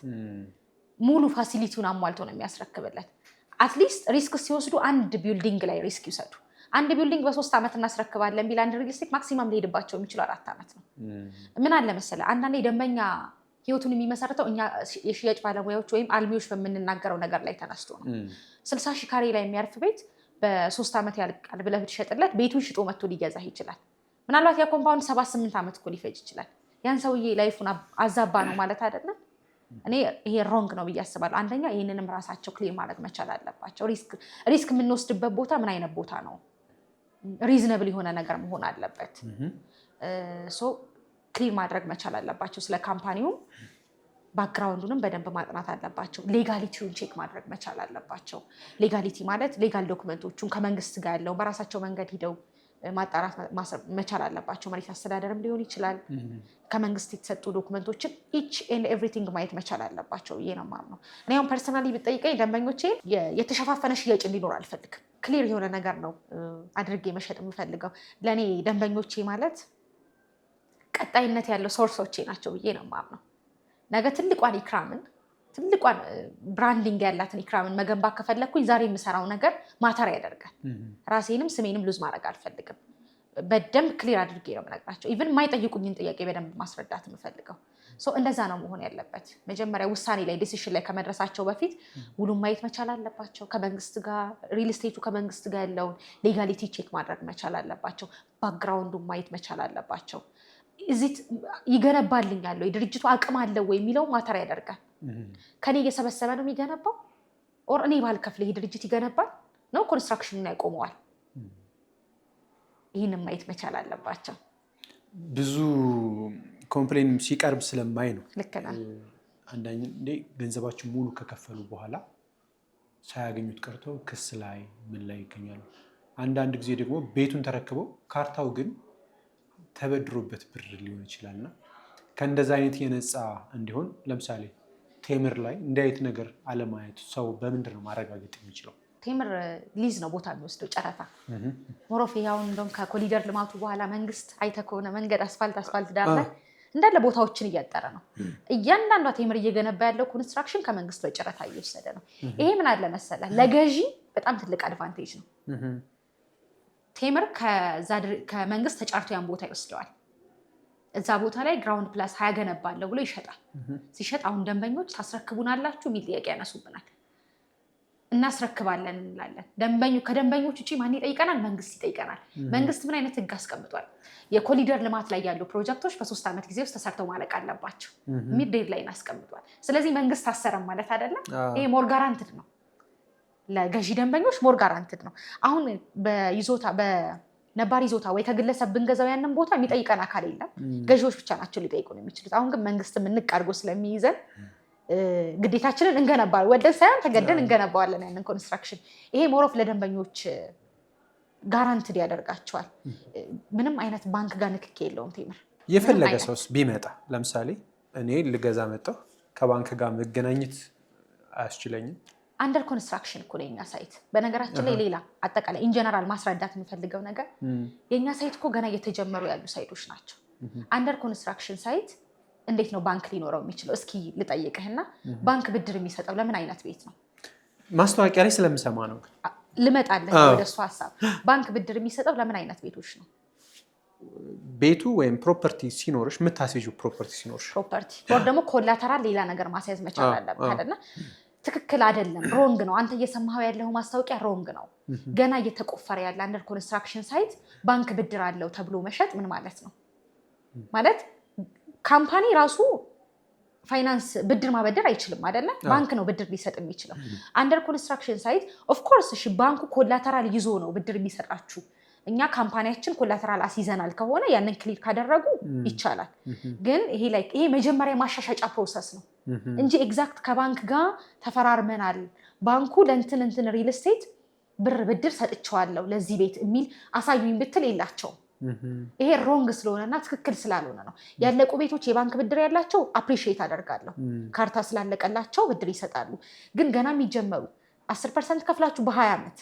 ሙሉ ፋሲሊቲውን አሟልቶ ነው የሚያስረክብለት። አትሊስት ሪስክ ሲወስዱ አንድ ቢልዲንግ ላይ ሪስክ ይውሰዱ። አንድ ቢልዲንግ በ3 ዓመት እናስረክባለን ቢል አንድ ሪል ስቴት ማክሲማም ሊሄድባቸው የሚችለው 4 ዓመት ነው። ምን አለ መሰለ አንዳንዴ ደንበኛ ህይወቱን የሚመሰረተው እኛ የሽያጭ ባለሙያዎች ወይም አልሚዎች በምንናገረው ነገር ላይ ተነስቶ ነው። 60 ሺህ ካሬ ላይ የሚያርፍ ቤት በ3 ዓመት ያልቃል ብለህ ብትሸጥለት ቤቱን ሽጦ መጥቶ ሊገዛህ ይችላል። ምናልባት ያ ኮምፓውንድ 7-8 ዓመት እኮ ሊፈጅ ይችላል። ያን ሰውዬ ላይፉን አዛባ ነው ማለት አይደለም። እኔ ይሄ ሮንግ ነው ብዬ አስባለሁ። አንደኛ ይህንንም ራሳቸው ክሊር ማድረግ መቻል አለባቸው። ሪስክ የምንወስድበት ቦታ ምን አይነት ቦታ ነው? ሪዝነብል የሆነ ነገር መሆን አለበት። ክሊር ማድረግ መቻል አለባቸው። ስለ ካምፓኒውም ባክግራውንዱንም በደንብ ማጥናት አለባቸው። ሌጋሊቲውን ቼክ ማድረግ መቻል አለባቸው። ሌጋሊቲ ማለት ሌጋል ዶክመንቶቹን ከመንግስት ጋር ያለው በራሳቸው መንገድ ሂደው ማጣራት መቻል አለባቸው። መሬት አስተዳደርም ሊሆን ይችላል። ከመንግስት የተሰጡ ዶክመንቶችን ኢች ኤንድ ኤቭሪቲንግ ማየት መቻል አለባቸው ብዬ ነው የማምነው። እኔ አሁን ፐርሰናሊ ብጠይቀኝ ደንበኞቼ የተሸፋፈነ ሽያጭ እንዲኖር አልፈልግም። ክሊር የሆነ ነገር ነው አድርጌ መሸጥ የምፈልገው። ለእኔ ደንበኞቼ ማለት ቀጣይነት ያለው ሶርሶቼ ናቸው ብዬ ነው የማምነው። ነገ ትልቋን ብራንዲንግ ያላትን ኢክራምን መገንባት ከፈለግኩኝ ዛሬ የምሰራው ነገር ማተር ያደርጋል። ራሴንም ስሜንም ሉዝ ማድረግ አልፈልግም። በደንብ ክሊር አድርጌ ነው የምነግራቸው። ኢቨን የማይጠይቁኝን ጥያቄ በደንብ ማስረዳት የምፈልገው። እንደዛ ነው መሆን ያለበት። መጀመሪያ ውሳኔ ላይ ዲሲሽን ላይ ከመድረሳቸው በፊት ውሉን ማየት መቻል አለባቸው። ከመንግስት ጋር ሪል ስቴቱ ከመንግስት ጋር ያለውን ሌጋሊቲ ቼክ ማድረግ መቻል አለባቸው። ባክግራውንዱን ማየት መቻል አለባቸው። እዚህ ይገነባልኛል ወይ ድርጅቱ አቅም አለው ወይ የሚለው ማተር ያደርጋል። ከኔ እየሰበሰበ ነው የሚገነባው ኦር እኔ ባልከፍል ይሄ ድርጅት ይገነባል ነው ኮንስትራክሽኑን ያቆመዋል? ይህንን ማየት መቻል አለባቸው። ብዙ ኮምፕሌን ሲቀርብ ስለማይ ነው። ልክ ነህ። አንዳንዴ ገንዘባቸው ሙሉ ከከፈሉ በኋላ ሳያገኙት ቀርተው ክስ ላይ ምን ላይ ይገኛሉ። አንዳንድ ጊዜ ደግሞ ቤቱን ተረክበው ካርታው ግን ተበድሮበት ብር ሊሆን ይችላልና ከእንደዛ አይነት የነፃ እንዲሆን ለምሳሌ ቴምር ላይ እንዲህ አይነት ነገር አለማየቱ ሰው በምንድን ነው ማረጋገጥ የሚችለው? ቴምር ሊዝ ነው ቦታ የሚወስደው ጨረታ ሞሮፍ። ያው እንደውም ከኮሊደር ልማቱ በኋላ መንግስት አይተህ ከሆነ መንገድ አስፋልት ዳር ላይ እንዳለ ቦታዎችን እያጠረ ነው። እያንዳንዷ ቴምር እየገነባ ያለው ኮንስትራክሽን ከመንግስት በጨረታ እየወሰደ ነው። ይሄ ምን አለ መሰለህ ለገዢ በጣም ትልቅ አድቫንቴጅ ነው። ቴምር ከመንግስት ተጫርቶ ያን ቦታ ይወስደዋል። እዛ ቦታ ላይ ግራውንድ ፕላስ 20 ገነባለሁ ብሎ ይሸጣል። ሲሸጥ አሁን ደንበኞች ታስረክቡናላችሁ የሚል ጥያቄ ያነሱብናል። እናስረክባለን እንላለን። ከደንበኞች ውጭ ማን ይጠይቀናል? መንግስት ይጠይቀናል። መንግስት ምን አይነት ህግ አስቀምጧል? የኮሊደር ልማት ላይ ያሉ ፕሮጀክቶች በ3 ዓመት ጊዜ ውስጥ ተሰርተው ማለቅ አለባቸው ሚድ ዴድላይን አስቀምጧል። ስለዚህ መንግስት አሰረም ማለት አይደለም። ይሄ ሞር ጋራንትድ ነው ለገዢ ደንበኞች፣ ሞር ጋራንትድ ነው። አሁን በነባር ይዞታ ወይ ከግለሰብ ብንገዛው ያንን ቦታ የሚጠይቀን አካል የለም። ገዢዎች ብቻ ናቸው ሊጠይቁን የሚችሉት። አሁን ግን መንግስት እንቅ አድርጎ ስለሚይዘን ግዴታችንን እንገነባለን። ወደን ሳይሆን ተገደን እንገነባዋለን ያንን ኮንስትራክሽን። ይሄ ሞሮፍ ለደንበኞች ጋራንትድ ያደርጋቸዋል። ምንም አይነት ባንክ ጋር ንክኪ የለውም ቴምር። የፈለገ ሰውስ ቢመጣ ለምሳሌ እኔ ልገዛ መጣሁ ከባንክ ጋር መገናኘት አያስችለኝም። አንደር ኮንስትራክሽን እኮ ነው የኛ ሳይት። በነገራችን ላይ ሌላ አጠቃላይ ኢንጀነራል ማስረዳት የምፈልገው ነገር የኛ ሳይት እኮ ገና እየተጀመሩ ያሉ ሳይቶች ናቸው። አንደር ኮንስትራክሽን ሳይት እንዴት ነው ባንክ ሊኖረው የሚችለው? እስኪ ልጠይቅህና ባንክ ብድር የሚሰጠው ለምን አይነት ቤት ነው? ማስታወቂያ ላይ ስለምሰማ ነው። ልመጣለህ ወደ እሱ ሀሳብ። ባንክ ብድር የሚሰጠው ለምን አይነት ቤቶች ነው? ቤቱ ወይም ፕሮፐርቲ ሲኖርሽ የምታስይዡ ፕሮፐርቲ ሲኖርሽ ፕሮፐርቲ ወር ደግሞ ኮላተራል ሌላ ነገር ማስያዝ መቻል አለብህ አይደለ? ትክክል አይደለም፣ ሮንግ ነው። አንተ እየሰማኸው ያለው ማስታወቂያ ሮንግ ነው። ገና እየተቆፈረ ያለ አንደር ኮንስትራክሽን ሳይት ባንክ ብድር አለው ተብሎ መሸጥ ምን ማለት ነው? ማለት ካምፓኒ ራሱ ፋይናንስ ብድር ማበደር አይችልም አይደለ? ባንክ ነው ብድር ሊሰጥ የሚችለው። አንደር ኮንስትራክሽን ሳይት ኦፍ ኮርስ እሺ፣ ባንኩ ኮላተራል ይዞ ነው ብድር የሚሰጣችሁ። እኛ ካምፓኒያችን ኮላተራል አስይዘናል ከሆነ ያንን ክሊር ካደረጉ ይቻላል። ግን ይሄ መጀመሪያ ማሻሻጫ ፕሮሰስ ነው እንጂ ኤግዛክት ከባንክ ጋር ተፈራርመናል፣ ባንኩ ለእንትን ሪል ስቴት ብድር ሰጥቼዋለሁ ለዚህ ቤት የሚል አሳዩኝ ብትል የላቸውም። ይሄ ሮንግ ስለሆነና ትክክል ስላልሆነ ነው። ያለቁ ቤቶች የባንክ ብድር ያላቸው አፕሪሺየት አደርጋለሁ። ካርታ ስላለቀላቸው ብድር ይሰጣሉ። ግን ገና የሚጀመሩ 10% ከፍላችሁ በ20 ዓመት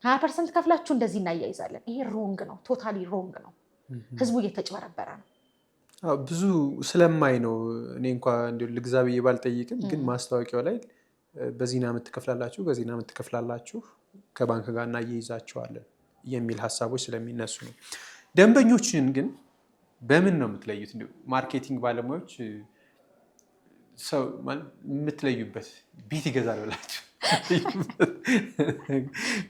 20% ከፍላችሁ እንደዚህ እናያይዛለን። ይሄ ሮንግ ነው፣ ቶታሊ ሮንግ ነው። ህዝቡ እየተጭበረበረ ነው። ብዙ ስለማይ ነው። እኔ እንኳን እንዲሁ ልግዛ ብዬ ባልጠይቅም ግን ማስታወቂያው ላይ በዚህን ዓመት ትከፍላላችሁ፣ በዚህን ዓመት ትከፍላላችሁ፣ ከባንክ ጋር እናያይዛቸዋለን የሚል ሀሳቦች ስለሚነሱ ነው። ደንበኞችን ግን በምን ነው የምትለዩት? እንዲሁ ማርኬቲንግ ባለሙያዎች ሰው የምትለዩበት ቤት ይገዛል ብላችሁ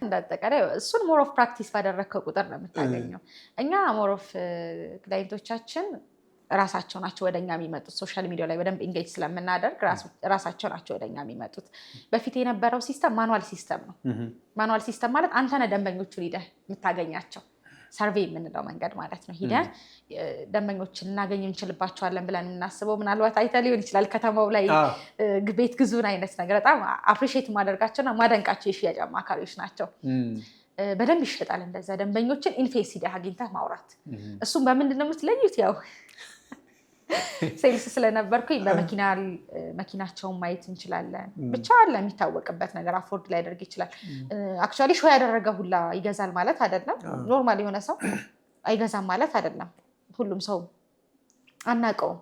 እንዳጠቃላይ እሱን ሞር ኦፍ ፕራክቲስ ባደረግከው ቁጥር ነው የምታገኘው። እኛ ሞር ኦፍ ክላይንቶቻችን ራሳቸው ናቸው ወደኛ የሚመጡት። ሶሻል ሚዲያ ላይ በደንብ ኢንጌጅ ስለምናደርግ ራሳቸው ናቸው ወደኛ የሚመጡት። በፊት የነበረው ሲስተም ማኑዋል ሲስተም ነው። ማኑዋል ሲስተም ማለት አንተ ነህ ደንበኞቹን ሂደህ የምታገኛቸው፣ ሰርቬይ የምንለው መንገድ ማለት ነው። ሂደህ ደንበኞችን እናገኝ እንችልባቸዋለን ብለን የምናስበው ምናልባት አይተህ ሊሆን ይችላል። ከተማው ላይ ቤት ግዙን አይነት ነገር በጣም አፕሪሺየት ማደርጋቸውና ማደንቃቸው የሽያጭ አማካሪዎች ናቸው። በደንብ ይሸጣል እንደዛ። ደንበኞችን ኢንፌስ ሂደህ አግኝተህ ማውራት። እሱም በምንድን ነው የምትለዩት? ያው ሴልስ ስለነበርኩኝ በመኪናቸውን ማየት እንችላለን። ብቻ አለ የሚታወቅበት ነገር አፎርድ ሊያደርግ ይችላል። አክቹዋሊ ሾው ያደረገ ሁላ ይገዛል ማለት አይደለም። ኖርማል የሆነ ሰው አይገዛም ማለት አይደለም። ሁሉም ሰው አናውቀውም።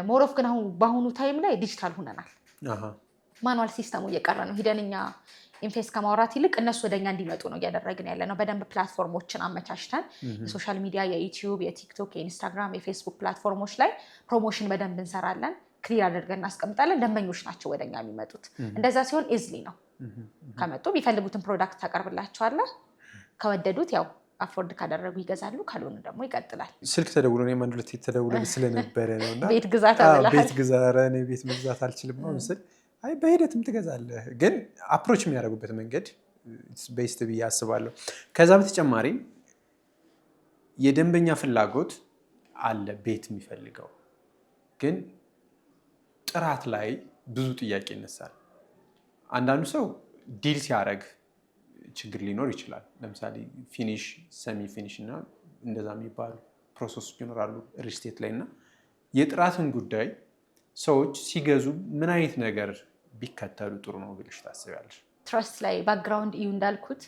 ሞሮፍ ግን አሁን በአሁኑ ታይም ላይ ዲጂታል ሁነናል። ማኑዋል ሲስተሙ እየቀረ ነው። ሂደን እኛ ኢንፌስ ከማውራት ይልቅ እነሱ ወደኛ እንዲመጡ ነው እያደረግን ያለ ነው። በደንብ ፕላትፎርሞችን አመቻችተን የሶሻል ሚዲያ፣ የዩቲዩብ፣ የቲክቶክ፣ የኢንስታግራም፣ የፌስቡክ ፕላትፎርሞች ላይ ፕሮሞሽን በደንብ እንሰራለን። ክሊር አድርገን እናስቀምጣለን። ደንበኞች ናቸው ወደኛ የሚመጡት። እንደዛ ሲሆን ኢዝሊ ነው። ከመጡ የሚፈልጉትን ፕሮዳክት ታቀርብላቸዋለህ። ከወደዱት ያው አፎርድ ካደረጉ ይገዛሉ፣ ካልሆኑ ደግሞ ይቀጥላል። ስልክ ተደውሎ ነው አንድ ሁለት ተደውሎ ስለነበረ ነውና ቤት ግዛ ተብለሃል። ቤት ግዛ፣ ኧረ እኔ ቤት መግዛት አልችልም ነው ምስል። አይ በሂደትም ትገዛለህ፣ ግን አፕሮች የሚያደርጉበት መንገድ ቤስት ብዬ አስባለሁ። ከዛ በተጨማሪ የደንበኛ ፍላጎት አለ። ቤት የሚፈልገው ግን ጥራት ላይ ብዙ ጥያቄ ይነሳል። አንዳንዱ ሰው ዲል ሲያደርግ ችግር ሊኖር ይችላል። ለምሳሌ ፊኒሽ፣ ሰሚ ፊኒሽ እና እንደዛ የሚባሉ ፕሮሰሶች ይኖራሉ ሪልስቴት ላይ እና የጥራትን ጉዳይ ሰዎች ሲገዙ ምን አይነት ነገር ቢከተሉ ጥሩ ነው ብለሽ ታስቢያለሽ? ትረስት ላይ ባክግራውንድ እዩ እንዳልኩት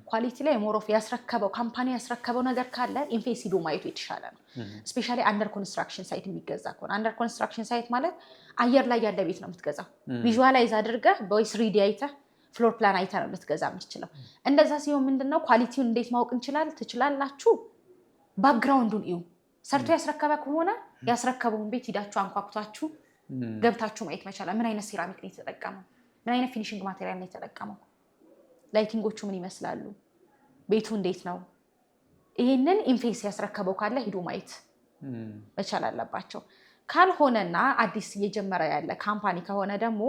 ኳሊቲ ላይ ሞሮፍ ያስረከበው ካምፓኒ ያስረከበው ነገር ካለ ኢንፌስ ሂዶ ማየቱ የተሻለ ነው። ስፔሻሊ አንደር ኮንስትራክሽን ሳይት የሚገዛ ከሆነ አንደር ኮንስትራክሽን ሳይት ማለት አየር ላይ ያለ ቤት ነው የምትገዛው። ቪዥዋላይዝ አድርገህ በወይስ ሪዲ አይተህ ፍሎር ፕላን አይተህ ነው ልትገዛ የምትችለው። እንደዛ ሲሆን ምንድነው ኳሊቲውን እንዴት ማወቅ ትችላላችሁ? ባክግራውንዱን እዩ። ሰርቶ ያስረከበ ከሆነ ያስረከበውን ቤት ሂዳችሁ አንኳኩታችሁ ገብታችሁ ማየት መቻል። ምን አይነት ሴራሚክ ነው የተጠቀመው? ምን አይነት ፊኒሽንግ ማቴሪያል ነው የተጠቀመው? ላይቲንጎቹ ምን ይመስላሉ? ቤቱ እንዴት ነው? ይሄንን ኢንፌስ ያስረከበው ካለ ሂዶ ማየት መቻል አለባቸው። ካልሆነና አዲስ እየጀመረ ያለ ካምፓኒ ከሆነ ደግሞ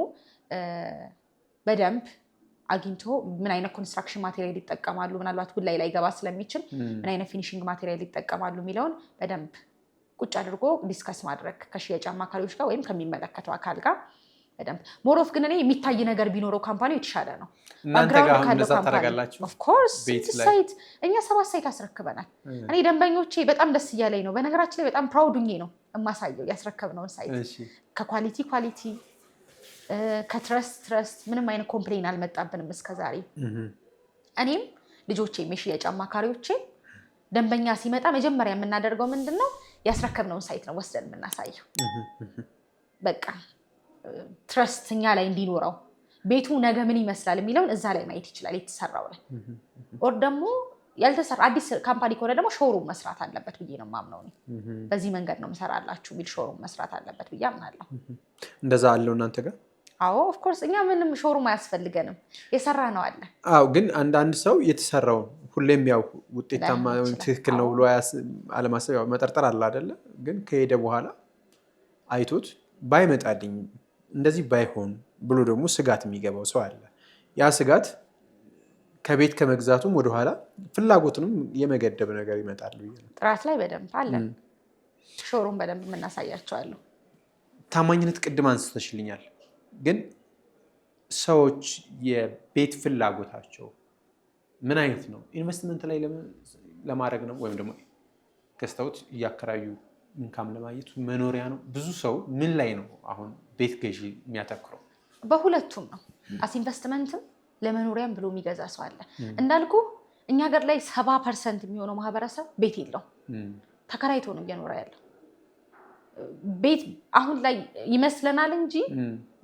በደንብ አግኝቶ ምን አይነት ኮንስትራክሽን ማቴሪያል ይጠቀማሉ፣ ምናልባት ጉላይ ላይ ገባ ስለሚችል ምን አይነት ፊኒሽንግ ማቴሪያል ይጠቀማሉ የሚለውን በደንብ ቁጭ አድርጎ ዲስከስ ማድረግ ከሽያጭ አማካሪዎች ጋር ወይም ከሚመለከተው አካል ጋር በደንብ። ሞሮፍ ግን እኔ የሚታይ ነገር ቢኖረው ካምፓኒው የተሻለ ነው። እናንተ ጋር እንደዛ ታደርጋላችሁ? ኦፍ ኮርስ ሳይት እኛ 7 ሳይት አስረክበናል። እኔ ደንበኞቼ በጣም ደስ እያለኝ ነው። በነገራችን ላይ በጣም ፕራውድ ሆኜ ነው የማሳየው ያስረከብነውን ሳይት ከኳሊቲ ከትረስት ምንም አይነት ኮምፕሌን አልመጣብንም እስከዛሬ። እኔም ልጆቼም የሽያጭ አማካሪዎቼ ደንበኛ ሲመጣ መጀመሪያ የምናደርገው ምንድነው ያስረከብነውን ሳይት ነው ወስደን የምናሳየው። በቃ ትረስት እኛ ላይ እንዲኖረው ቤቱ ነገ ምን ይመስላል የሚለውን እዛ ላይ ማየት ይችላል የተሰራው ላይ። ኦር ደግሞ ያልተሰራ አዲስ ካምፓኒ ከሆነ ደግሞ ሾሩም መስራት አለበት ብዬ ነው የማምነው። በዚህ መንገድ ነው የምሰራላችሁ የሚል ሾሩም መስራት አለበት ብዬ አምናለሁ። እንደዛ አለው እናንተ ጋር? አዎ ኦፍ ኮርስ እኛ ምንም ሾሩም አያስፈልገንም፣ የሰራ ነው አለ። አዎ ግን አንዳንድ ሰው የተሰራው ሁሌም ያው ውጤታማ ትክክል ነው ብሎ አለማሰብ ያው መጠርጠር አለ አይደለ? ግን ከሄደ በኋላ አይቶት ባይመጣልኝ እንደዚህ ባይሆን ብሎ ደግሞ ስጋት የሚገባው ሰው አለ። ያ ስጋት ከቤት ከመግዛቱም ወደኋላ ፍላጎቱንም የመገደብ ነገር ይመጣል። ጥራት ላይ በደንብ አለ፣ ሾሩም በደንብ የምናሳያቸዋለሁ። ታማኝነት ቅድም አንስተሽልኛል። ግን ሰዎች የቤት ፍላጎታቸው ምን አይነት ነው? ኢንቨስትመንት ላይ ለማድረግ ነው ወይም ደግሞ ገዝተውት እያከራዩ ኢንካም ለማግኘት መኖሪያ ነው? ብዙ ሰው ምን ላይ ነው አሁን ቤት ገዢ የሚያተኩረው? በሁለቱም ነው። አስ ኢንቨስትመንትም ለመኖሪያም ብሎ የሚገዛ ሰው አለ። እንዳልኩ እኛ ሀገር ላይ 70% የሚሆነው ማህበረሰብ ቤት የለው፣ ተከራይቶ ነው እየኖረ ያለው። ቤት አሁን ላይ ይመስለናል እንጂ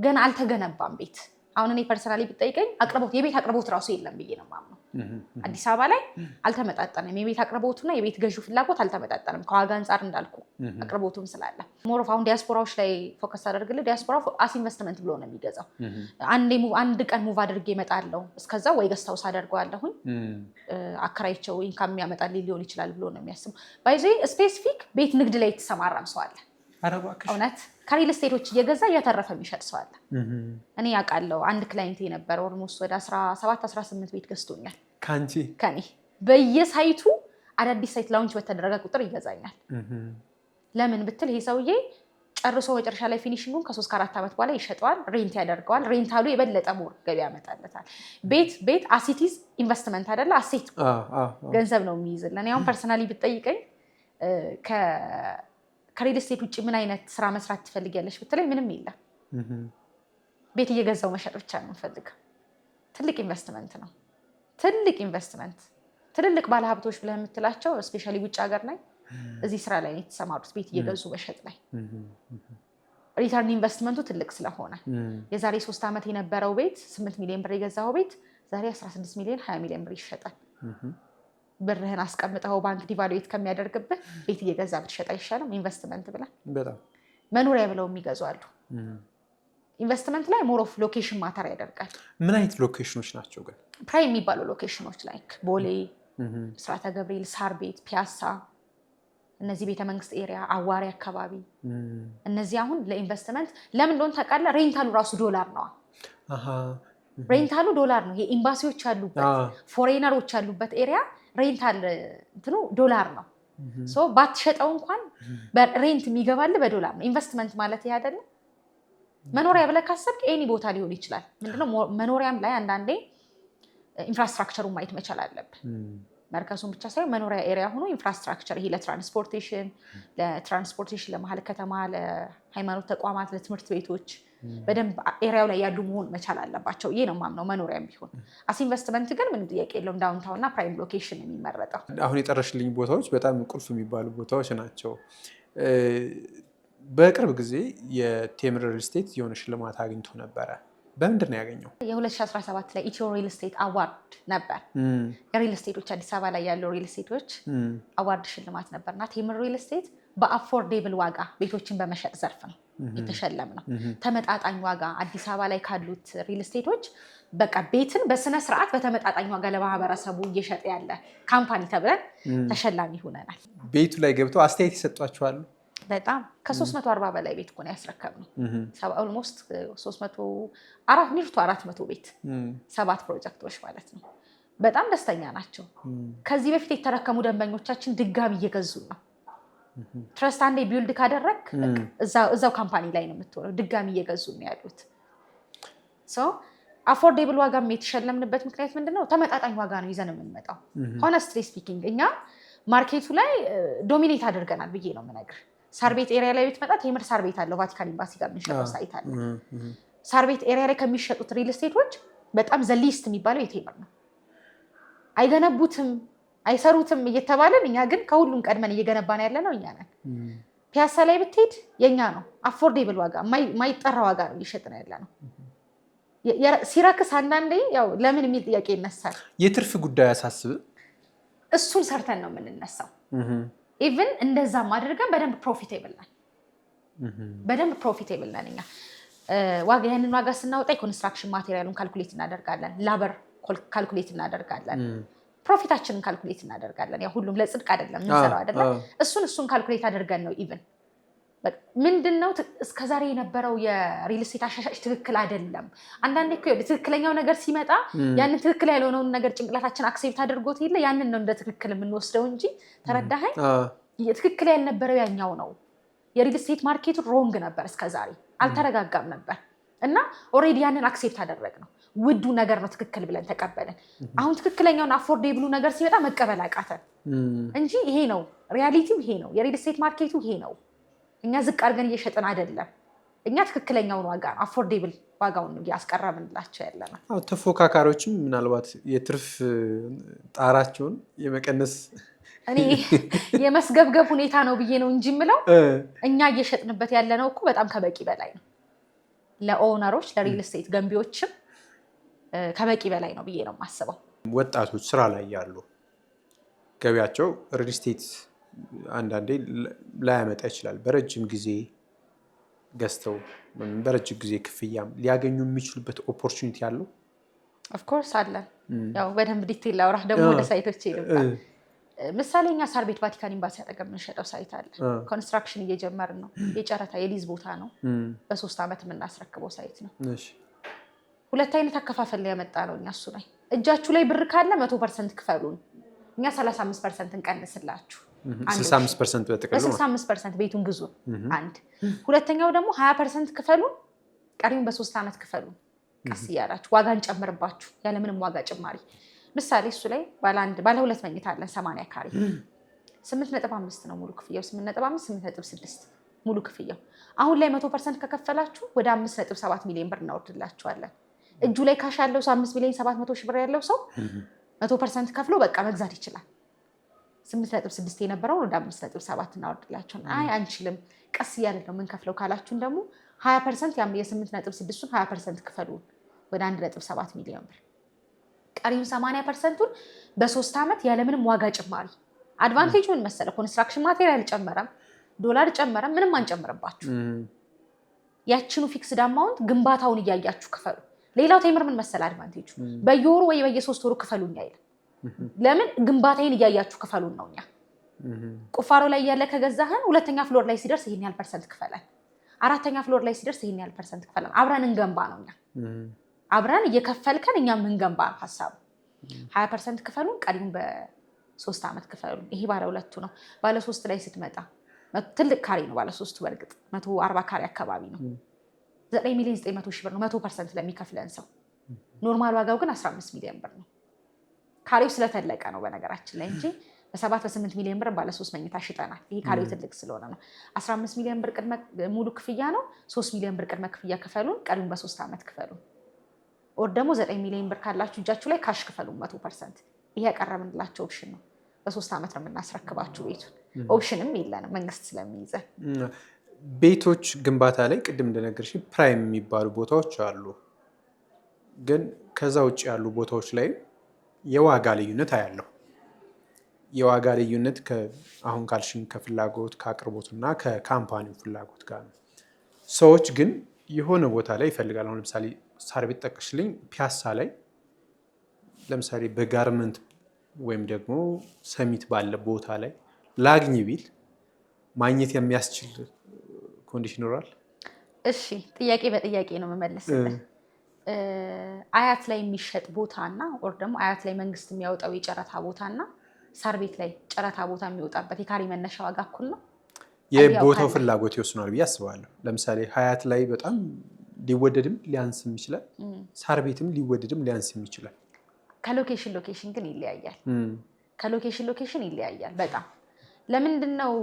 ገና አልተገነባም ቤት። አሁን እኔ ፐርሰናሊ ብጠይቀኝ የቤት አቅርቦት ራሱ የለም ብዬ ነው የማምነው። አዲስ አበባ ላይ አልተመጣጠንም። የቤት አቅርቦቱና የቤት ገዢው ፍላጎት አልተመጣጠንም። ከዋጋ አንጻር እንዳልኩ አቅርቦቱም ስላለ ሞሮፍ አሁን ዲያስፖራዎች ላይ ፎከስ አደርግልህ። ዲያስፖራ አስ ኢንቨስትመንት ብሎ ነው የሚገዛው። አንድ ቀን ሙቭ አድርጌ እመጣለሁ፣ እስከዛ ወይ ገዝታውስ አደርገዋለሁኝ አከራይቸው ኢንካም የሚያመጣልኝ ሊሆን ይችላል ብሎ ነው የሚያስቡ። ባይዘ ስፔሲፊክ ቤት ንግድ ላይ የተሰማራም ሰው አለ። እውነት ከሪል ስቴቶች እየገዛ እያተረፈ የሚሸጥ ሰው አለ። እኔ ያውቃለሁ። አንድ ክላይንት የነበረ ኦልሞስት ወደ 17-18 ቤት ገዝቶኛል ከኔ። በየሳይቱ አዳዲስ ሳይት ላውንች በተደረገ ቁጥር ይገዛኛል። ለምን ብትል ይሄ ሰውዬ ጨርሶ መጨረሻ ላይ ፊኒሽንጉን ከ3-4 ዓመት በኋላ ይሸጠዋል፣ ሬንት ያደርገዋል። ሬንታሉ የበለጠ ሞር ገቢ ያመጣለታል። ቤት አሲቲዝ ኢንቨስትመንት አይደለ? አሴት ገንዘብ ነው የሚይዝልን። ያሁን ፐርሰናሊ ብትጠይቀኝ ከሪል ስቴት ውጭ ምን አይነት ስራ መስራት ትፈልጊያለሽ ብትለኝ ምንም የለም። ቤት እየገዛው መሸጥ ብቻ ነው የምፈልገው። ትልቅ ኢንቨስትመንት ነው። ትልቅ ኢንቨስትመንት ትልልቅ ባለሀብቶች ብለህ የምትላቸው ስፔሻሊ ውጭ ሀገር ላይ እዚህ ስራ ላይ የተሰማሩት ቤት እየገዙ መሸጥ ላይ ሪተርን ኢንቨስትመንቱ ትልቅ ስለሆነ የዛሬ 3 ዓመት የነበረው ቤት 8 ሚሊዮን ብር የገዛው ቤት ዛሬ 16 ሚሊዮን 20 ሚሊዮን ብር ይሸጣል። ብርህን አስቀምጠው ባንክ ዲቫሉዌት ከሚያደርግብህ ቤት እየገዛ ብትሸጥ አይሻልም? ኢንቨስትመንት ብለህ በጣም መኖሪያ ብለው የሚገዙ አሉ። ኢንቨስትመንት ላይ ሞር ኦፍ ሎኬሽን ማተር ያደርጋል። ምን አይነት ሎኬሽኖች ናቸው ግን? ፕራይም የሚባሉ ሎኬሽኖች ላይክ ቦሌ፣ ምስራተ ገብርኤል፣ ሳር ቤት፣ ፒያሳ፣ እነዚህ ቤተመንግስት ኤሪያ፣ አዋሪ አካባቢ እነዚህ አሁን ለኢንቨስትመንት ለምን እንደሆነ ታውቃለህ? ሬንታሉ ራሱ ዶላር ነው። ሬንታሉ ዶላር ነው። የኤምባሲዎች ያሉበት ፎሬነሮች ያሉበት ኤሪያ ሬንታል እንትኑ ዶላር ነው። ሶ ባትሸጠው እንኳን ሬንት የሚገባልህ በዶላር ነው። ኢንቨስትመንት ማለት ይሄ አይደለም። መኖሪያ ብለህ ካሰብክ ኤኒ ቦታ ሊሆን ይችላል። ምንድነው መኖሪያም ላይ አንዳንዴ ኢንፍራስትራክቸሩን ማየት መቻል አለብህ። መርከሱን ብቻ ሳይሆን መኖሪያ ኤሪያ ሆኖ ኢንፍራስትራክቸር ይሄ ለትራንስፖርቴሽን ለመሀል ከተማ፣ ለሃይማኖት ተቋማት፣ ለትምህርት ቤቶች በደንብ ኤሪያው ላይ ያሉ መሆን መቻል አለባቸው። ይሄ ነው የማምነው መኖሪያም ቢሆን። አስ ኢንቨስትመንት ግን ምንም ጥያቄ የለውም ዳውንታውን እና ፕራይም ሎኬሽን የሚመረጠው። አሁን የጠረሽልኝ ቦታዎች በጣም ቁልፍ የሚባሉ ቦታዎች ናቸው። በቅርብ ጊዜ የቴምር ሪል ስቴት የሆነ ሽልማት አግኝቶ ነበረ። በምንድን ነው ያገኘው? የ2017 ላይ ኢትዮ ሪል ስቴት አዋርድ ነበር። የሪል ስቴቶች አዲስ አበባ ላይ ያለው ሪል ስቴቶች አዋርድ ሽልማት ነበርና ቴምር ሪል ስቴት በአፎርዴብል ዋጋ ቤቶችን በመሸጥ ዘርፍ ነው የተሸለም ነው። ተመጣጣኝ ዋጋ አዲስ አበባ ላይ ካሉት ሪል ስቴቶች በቃ ቤትን በስነ ስርዓት በተመጣጣኝ ዋጋ ለማህበረሰቡ እየሸጠ ያለ ካምፓኒ ተብለን ተሸላሚ ሆነናል። ቤቱ ላይ ገብተው አስተያየት ይሰጧቸዋል። በጣም ከ340 በላይ ቤት እኮ ነው ያስረከብነው። ኦልሞስት 400 ቤት 7 ፕሮጀክቶች ማለት ነው። በጣም ደስተኛ ናቸው። ከዚህ በፊት የተረከሙ ደንበኞቻችን ድጋሚ እየገዙ ነው። ትረስት አንዴ ቢውልድ ካደረግ እዛው ካምፓኒ ላይ ነው የምትሆነው። ድጋሚ እየገዙ ነው ያሉት። አፎርዴብል ዋጋም የተሸለምንበት ምክንያት ምንድነው? ተመጣጣኝ ዋጋ ነው ይዘን የምንመጣው። ሆነስትሊ ስፒኪንግ እኛ ማርኬቱ ላይ ዶሚኔት አድርገናል ብዬ ነው የምነግርህ። ሳር ቤት ኤሪያ ላይ ብትመጣ ቴምር ሳር ቤት አለው፣ ቫቲካን ኤምባሲ ጋር የምንሸጠው ሳይት አለ። ሳር ቤት ኤሪያ ላይ ከሚሸጡት ሪል ስቴቶች በጣም ዘሊስት የሚባለው የቴምር ነው። አይገነቡትም አይሰሩትም እየተባለን እኛ ግን ከሁሉም ቀድመን እየገነባን ያለ ነው እኛ ነን። ፒያሳ ላይ ብትሄድ የኛ ነው አፎርዴብል ዋጋ ማይጠራ ዋጋ ነው እየሸጥን ያለ ነው። ሲረክስ አንዳንዴ ያው ለምን የሚል ጥያቄ ይነሳል። የትርፍ ጉዳይ ያሳስብ እሱን ሰርተን ነው የምንነሳው። ኢቭን እንደዛም አድርገን በደንብ ፕሮፊቴብል ነን እኛ። ያንን ዋጋ ስናወጣ የኮንስትራክሽን ማቴሪያሉን ካልኩሌት እናደርጋለን፣ ላበር ካልኩሌት እናደርጋለን፣ ፕሮፊታችንን ካልኩሌት እናደርጋለን። ያው ሁሉም ለጽድቅ አይደለም የምንሰራው አይደለ? እሱን ካልኩሌት አድርገን ነው ኢቭን ምንድነው እስከዛሬ የነበረው የሪል ስቴት አሻሻጭ ትክክል አይደለም። አንዳንዴ እኮ ትክክለኛው ነገር ሲመጣ ያንን ትክክል ያልሆነውን ነገር ጭንቅላታችን አክሴፕት አድርጎት የለ ያንን ነው እንደ ትክክል የምንወስደው እንጂ ተረዳኸኝ? ትክክል ያልነበረው ያኛው ነው። የሪል ስቴት ማርኬቱ ሮንግ ነበር፣ እስከዛሬ አልተረጋጋም ነበር እና ኦልሬዲ ያንን አክሴፕት አደረግነው። ውዱ ነገር ነው ትክክል ብለን ተቀበለን። አሁን ትክክለኛውን አፎርዴብሉ ነገር ሲመጣ መቀበል አቃተን እንጂ ይሄ ነው ሪያሊቲው፣ ይሄ ነው የሪል ስቴት ማርኬቱ፣ ይሄ ነው። እኛ ዝቅ አድርገን እየሸጥን አይደለም። እኛ ትክክለኛውን ዋጋ አፎርዴብል ዋጋውን እያስቀረብንላቸው ያለነው። ተፎካካሪዎችም ምናልባት የትርፍ ጣራቸውን የመቀነስ እኔ የመስገብገብ ሁኔታ ነው ብዬ ነው እንጂ የምለው እኛ እየሸጥንበት ያለነው እኮ በጣም ከበቂ በላይ ነው። ለኦነሮች ለሪል ስቴት ገንቢዎችም ከበቂ በላይ ነው ብዬ ነው የማስበው። ወጣቶች ስራ ላይ ያሉ ገቢያቸው ሪል ስቴት አንዳንዴ ላያመጣ ይችላል። በረጅም ጊዜ ገዝተው በረጅም ጊዜ ክፍያም ሊያገኙ የሚችሉበት ኦፖርቹኒቲ አለው። ኦፍኮርስ አለን። ያው በደንብ ዲቴል ላውራ ደግሞ ወደ ሳይቶች ይልባል። ምሳሌ እኛ ሳር ቤት ቫቲካን ኤምባሲ አጠገብ የምንሸጠው ሳይት አለ። ኮንስትራክሽን እየጀመርን ነው። የጨረታ የሊዝ ቦታ ነው። በ3 ዓመት የምናስረክበው ሳይት ነው። ሁለት አይነት አከፋፈል ላይ ያመጣ ነው እኛ። እሱ ላይ እጃችሁ ላይ ብር ካለ 100% ክፈሉን፣ እኛ 35% እንቀንስላችሁ። 65% በጥቅሉ 65% ቤቱን ግዙ። አንድ ሁለተኛው ደግሞ 20% ክፈሉን፣ ቀሪውን በ3 ዓመት ክፈሉን። ቀስ እያላችሁ ዋጋ እንጨምርባችሁ ያለምንም ዋጋ ጭማሪ። ምሳሌ እሱ ላይ ባለ 2 መኝታ አለን 80 ካሬ 8.5 ነው ሙሉ ክፍያው። 8.5 8.6 ሙሉ ክፍያው። አሁን ላይ 100% ከከፈላችሁ ወደ 5.7 ሚሊዮን ብር እናወርድላችኋለን። እጁ ላይ ካሽ ያለው ሰው 5 ሚሊዮን 700 ሺህ ብር ያለው ሰው 100% ከፍሎ በቃ መግዛት ይችላል። 8.6 የነበረውን ወደ 5.7 እናወርድላችሁ። አይ አንችልም ቀስ እያለ ነው የምንከፍለው ካላችሁን ደግሞ 20% የ8.6ን 20% ክፈሉ ወደ 1.7 ሚሊዮን ብር። ቀሪውን 80%ን በ3 ዓመት ያለምንም ዋጋ ጭማሪ። አድቫንቴጁ ምን መሰለ? ኮንስትራክሽን ማቴሪያል ጨመረም ዶላር ጨመረም ምንም አንጨምርባችሁ። ያችኑ ፊክስድ አማውንት ግንባታውን እያያችሁ ክፈሉ። ሌላው ቴምር ምን መሰለ አድቫንቴጁ? በየወሩ ወይ በየ3 ወሩ ክፈሉኝ አይደል? ለምን ግንባታዬን እያያችሁ ክፈሉን ነው። እኛ ቁፋሮ ላይ ያለ ከገዛህን 2ኛ ፍሎር ላይ ሲደርስ ይሄን ያህል ፐርሰንት ክፈለን፣ 4ኛ ፍሎር ላይ ሲደርስ ይሄን ያህል ፐርሰንት ክፈለን፣ አብረን እንገንባ ነው። እኛ አብረን እየከፈልከን እኛ ምን ገንባ ሐሳቡ 20% ክፈሉን፣ ቀሪውን በ3 ዓመት ክፈሉን። ይሄ ባለ 2ቱ ነው። ባለ 3 ላይ ስትመጣ ትልቅ ካሬ ነው። ባለ 3ቱ በርግጥ 140 ካሬ አካባቢ ነው። 9 ሚሊዮን 900 ሺህ ብር ነው 100% ለሚከፍለን ሰው። ኖርማል ዋጋው ግን 15 ሚሊዮን ብር ነው። ካሬው ስለተለቀ ነው በነገራችን ላይ እንጂ በ7 በ8 ሚሊዮን ብር ባለ 3 መኝታ ሽጠናል። ይሄ ካሬው ትልቅ ስለሆነ ነው። 15 ሚሊዮን ብር ቅድመ ሙሉ ክፍያ ነው። 3 ሚሊዮን ብር ቅድመ ክፍያ ክፈሉን፣ ቀሪውን በ3 ዓመት ክፈሉን። ኦር ደግሞ 9 ሚሊዮን ብር ካላችሁ እጃችሁ ላይ ካሽ ክፈሉን 100%። ይሄ ያቀረብንላቸው ኦፕሽን ነው። በ3 ዓመት ነው የምናስረክባችሁ ቤቱን። ኦፕሽንም የለንም መንግስት ስለሚይዘን። ቤቶች ግንባታ ላይ ቅድም እንደነገርሽ ፕራይም የሚባሉ ቦታዎች አሉ። ግን ከዛ ውጭ ያሉ ቦታዎች ላይ የዋጋ ልዩነት አያለው። የዋጋ ልዩነት አሁን ካልሽኝ ከፍላጎት ከአቅርቦትና ከካምፓኒው ፍላጎት ጋር ነው። ሰዎች ግን የሆነ ቦታ ላይ ይፈልጋል። አሁን ለምሳሌ ሳር ቤት ጠቅሽልኝ፣ ፒያሳ ላይ ለምሳሌ በጋርመንት ወይም ደግሞ ሰሚት ባለ ቦታ ላይ ላግኝ ቢል ማግኘት የሚያስችል ኮንዲሽን ይኖራል? እሺ፣ ጥያቄ በጥያቄ ነው የምመልስልህ። አያት ላይ የሚሸጥ ቦታና ኦር ደግሞ አያት ላይ መንግስት የሚያወጣው የጨረታ ቦታና ሳር ቤት ላይ ጨረታ ቦታ የሚወጣበት የካሬ መነሻ ዋጋ እኩል ነው? የቦታው ፍላጎት ይወስናል ብዬ አስባለሁ። ለምሳሌ ሀያት ላይ በጣም ሊወደድም ሊያንስም ይችላል። ሳር ቤትም ሊወደድም ሊያንስም ይችላል። ከሎኬሽን ግን ይለያያል። ከሎኬሽን ይለያያል በጣም። ለምንድነው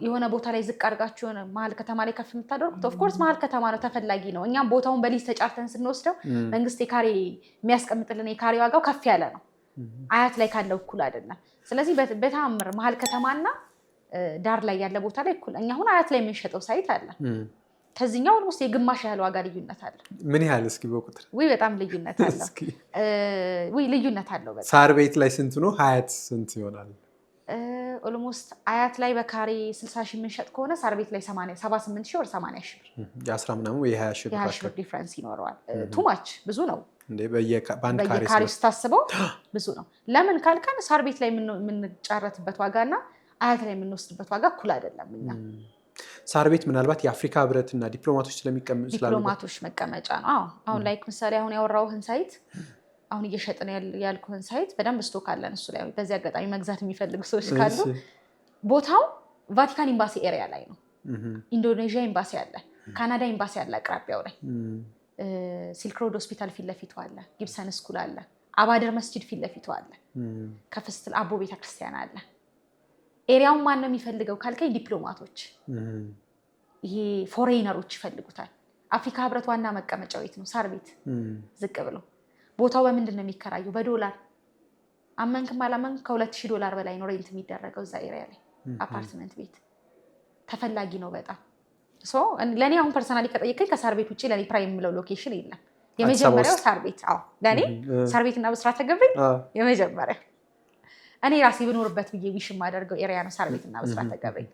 የሆነ ቦታ ላይ ዝቅ አድርጋችሁ የሆነ መሀል ከተማ ላይ ከፍ የምታደርጉት? ኦፍ ኮርስ መሀል ከተማ ነው ተፈላጊ ነው። እኛም ቦታውን በሊዝ ተጫርተን ስንወስደው መንግስት የካሬ የሚያስቀምጥልን የካሬ ዋጋው ከፍ ያለ ነው። አያት ላይ ካለው እኩል አይደለም። ስለዚህ በተአምር መሀል ከተማና ዳር ላይ ያለ ቦታ ላይ እኩል። እኛ አሁን አያት ላይ የምንሸጠው ሳይት አለ ከዚህኛው ውስጥ የግማሽ ያህል ዋጋ ልዩነት አለ። ምን ያህል እስኪ በቁጥር? በጣም ልዩነት አለው። ልዩነት አለው በጣም። ሳር ቤት ላይ ስንት ነው? ሀያት ስንት ይሆናል? ኦልሞስት አያት ላይ በካሬ 60 ሺህ የምንሸጥ ከሆነ ሳር ቤት ላይ 78 ሺህ ወር 80 ሺህ ብር የ10 ምናምን ወይ 20 ሺህ ብር ዲፍረንስ ይኖረዋል። ቱማች ብዙ ነው። በየካሬ ስታስበው ብዙ ነው። ለምን ካልከን ሳር ቤት ላይ የምንጫረትበት ዋጋና አያት ላይ የምንወስድበት ዋጋ እኩል አይደለም። እኛ ሳር ቤት ምናልባት የአፍሪካ ህብረት እና ዲፕሎማቶች ስለሚቀመጡ ዲፕሎማቶች መቀመጫ ነው። አሁን ላይ ምሳሌ አሁን ያወራውህን ሳይት አሁን እየሸጥን ያልኩህን ሳይት በደንብ ስቶክ አለን እሱ ላይ። በዚህ አጋጣሚ መግዛት የሚፈልጉ ሰዎች ካሉ ቦታው ቫቲካን ኤምባሲ ኤሪያ ላይ ነው። ኢንዶኔዥያ ኤምባሲ አለ፣ ካናዳ ኤምባሲ አለ አቅራቢያው ላይ። ሲልክ ሮድ ሆስፒታል ፊት ለፊቱ አለ፣ ጊብሰን ስኩል አለ፣ አባደር መስጂድ ፊት ለፊቱ አለ፣ ከፍ ስትል አቦ ቤተክርስቲያን አለ። ኤሪያውን ማን ነው የሚፈልገው ካልከኝ ዲፕሎማቶች፣ ይሄ ፎሬነሮች ይፈልጉታል። አፍሪካ ህብረት ዋና መቀመጫው የት ነው? ሳር ቤት ዝቅ ብሎ። ቦታው በምንድን ነው የሚከራየው? በዶላር። አመንክም አላመንክ $2,000 በላይ ነው ሬንት የሚደረገው እዛ ኤሪያ ላይ አፓርትመንት ቤት። ተፈላጊ ነው በጣም። ለእኔ አሁን ፐርሰናሊ ከጠየቀኝ ከሳር ቤት ውጭ ለእኔ ፕራይም የምለው ሎኬሽን የለም። የመጀመሪያው ሳር ቤት። ለእኔ ሳር ቤት እና ብስራተ ገብርኤል የመጀመሪያ እኔ ራሴ ብኖርበት ብዬ ዊሽ የማደርገው ኤሪያ ነው ሳር ቤት እና ብስራተ ገብርኤል።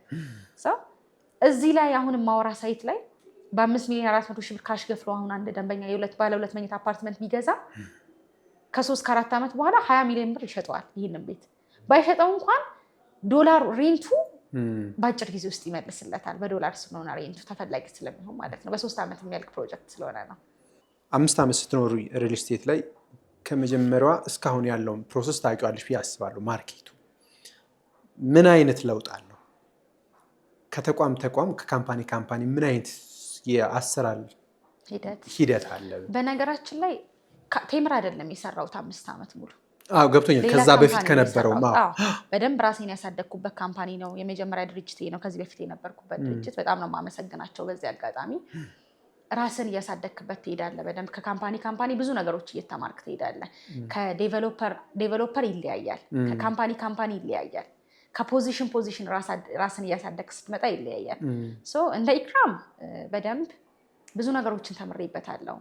እዚህ ላይ አሁን ማወራ ሳይት ላይ በ5,400,000 ብር ካሽ ገፍሎ አሁን አንድ ደንበኛ ባለ 2 መኝታ አፓርትመንት ቢገዛ ከ3 ከ4 ዓመት በኋላ 20 ሚሊዮን ብር ይሸጠዋል። ይህንን ቤት ባይሸጠው እንኳን ዶላር ሬንቱ በአጭር ጊዜ ውስጥ ይመልስለታል። በዶላር ስለሆነ ሬንቱ ተፈላጊ ስለሚሆን ማለት ነው። በ3 ዓመት የሚያልቅ ፕሮጀክት ስለሆነ ነው። 5 ዓመት ስትኖሩ ሪል ስቴት ላይ ከመጀመሪያዋ እስካሁን ያለውን ፕሮሰስ ታውቂዋለሽ ብዬ አስባለሁ። ማርኬቱ ምን አይነት ለውጥ አለው? ከተቋም ከካምፓኒ ምን አይነት የአሰራር ሂደት አለ? በነገራችን ላይ ቴምር አይደለም የሰራሁት 5 ዓመት ሙሉ። ገብቶኛል። ከዛ በፊት ከነበረው በደንብ ራሴን ያሳደግኩበት ካምፓኒ ነው። የመጀመሪያ ድርጅቴ ነው። ከዚህ በፊት የነበርኩበት ድርጅት በጣም ነው የማመሰግናቸው። በዚህ አጋጣሚ ራስን እያሳደግክበት ትሄዳለህ። በደንብ ከካምፓኒ ብዙ ነገሮች እየተማርክ ትሄዳለህ። ከዴቨሎፐር ይለያያል፣ ከካምፓኒ ይለያያል፣ ከፖዚሽን ራስን እያሳደግክ ስትመጣ ይለያያል። እንደ ኢክራም በደንብ ብዙ ነገሮችን ተምሬበታለሁ።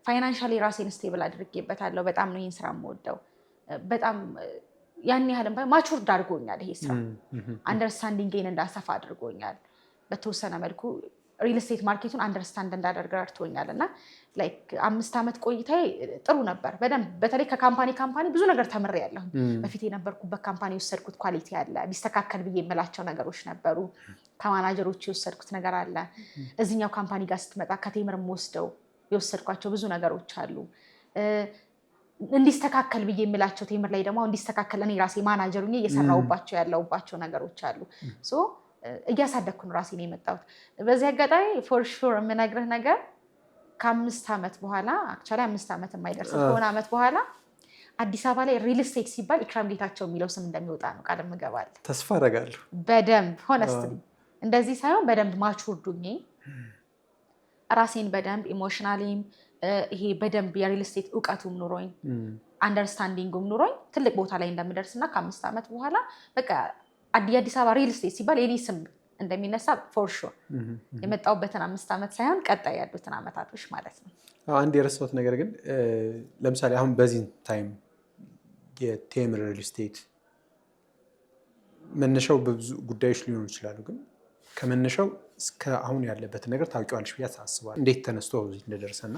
ፋይናንሻሊ ራሴን ስቴብል አድርጌበታለሁ። በጣም ነው ይህን ስራ የምወደው። በጣም ያን ያህልም ማቹርድ አድርጎኛል። ይሄ ስራ አንደርስታንዲንግን እንዳሰፋ አድርጎኛል። በተወሰነ መልኩ ሪል ስቴት ማርኬቱን አንደርስታንድ እንዳደርግ ረድቶኛል። እና 5 ዓመት ቆይታዬ ጥሩ ነበር። በደንብ በተለይ ከካምፓኒ ብዙ ነገር ተምሬያለሁ። በፊት የነበርኩበት ካምፓኒ የወሰድኩት ኳሊቲ አለ፣ ቢስተካከል ብዬ የምላቸው ነገሮች ነበሩ። ከማናጀሮች የወሰድኩት ነገር አለ። እዚኛው ካምፓኒ ጋር ስትመጣ ከቴምር የወሰድኳቸው ብዙ ነገሮች አሉ። እንዲስተካከል ብዬ የምላቸው ቴምር ላይ ደግሞ እንዲስተካከል እኔ ራሴ ማናጀሩ እየሰራሁባቸው ያለሁባቸው ነገሮች አሉ። እያሳደግኩ ነው ራሴን የመጣሁት። በዚህ አጋጣሚ ፎር ሹር የምነግርህ ነገር ከ5 ዓመት በኋላ አክቹዋሊ 5 ዓመት የማይደርስ ከሆነ ዓመት በኋላ አዲስ አበባ ላይ ሪል ስቴት ሲባል ኢክራም ጌታቸው የሚለው ስም እንደሚወጣ ነው ቃል እገባለሁ። ተስፋ አደርጋለሁ። በደንብ ሆነስትሊ እንደዚህ ሳይሆን በደንብ ማቹርድ ሆኜ ራሴን በደንብ ኢሞሽናሊም ይሄ በደንብ የሪል ስቴት እውቀቱም ኑሮኝ አንደርስታንዲንጉም ኑሮኝ ትልቅ ቦታ ላይ እንደምደርስ እና ከ5 ዓመት በኋላ በቃ የአዲስ አበባ ሪል ስቴት ሲባል የኔ ስም እንደሚነሳ ፎር ሹር የመጣሁበትን 5 ዓመት ሳይሆን ቀጣይ ያሉትን ዓመታቶች ማለት ነው። አንድ የረሳሁት ነገር ግን ለምሳሌ አሁን በዚህ ታይም የቴምር ሪል ስቴት መነሻው በብዙ ጉዳዮች ሊሆኑ ይችላሉ። ግን ከመነሻው እስከ አሁን ያለበት ነገር ታውቂዋለሽ ብዬ አስባለሁ። እንዴት ተነስቶ እዚህ እንደደረሰና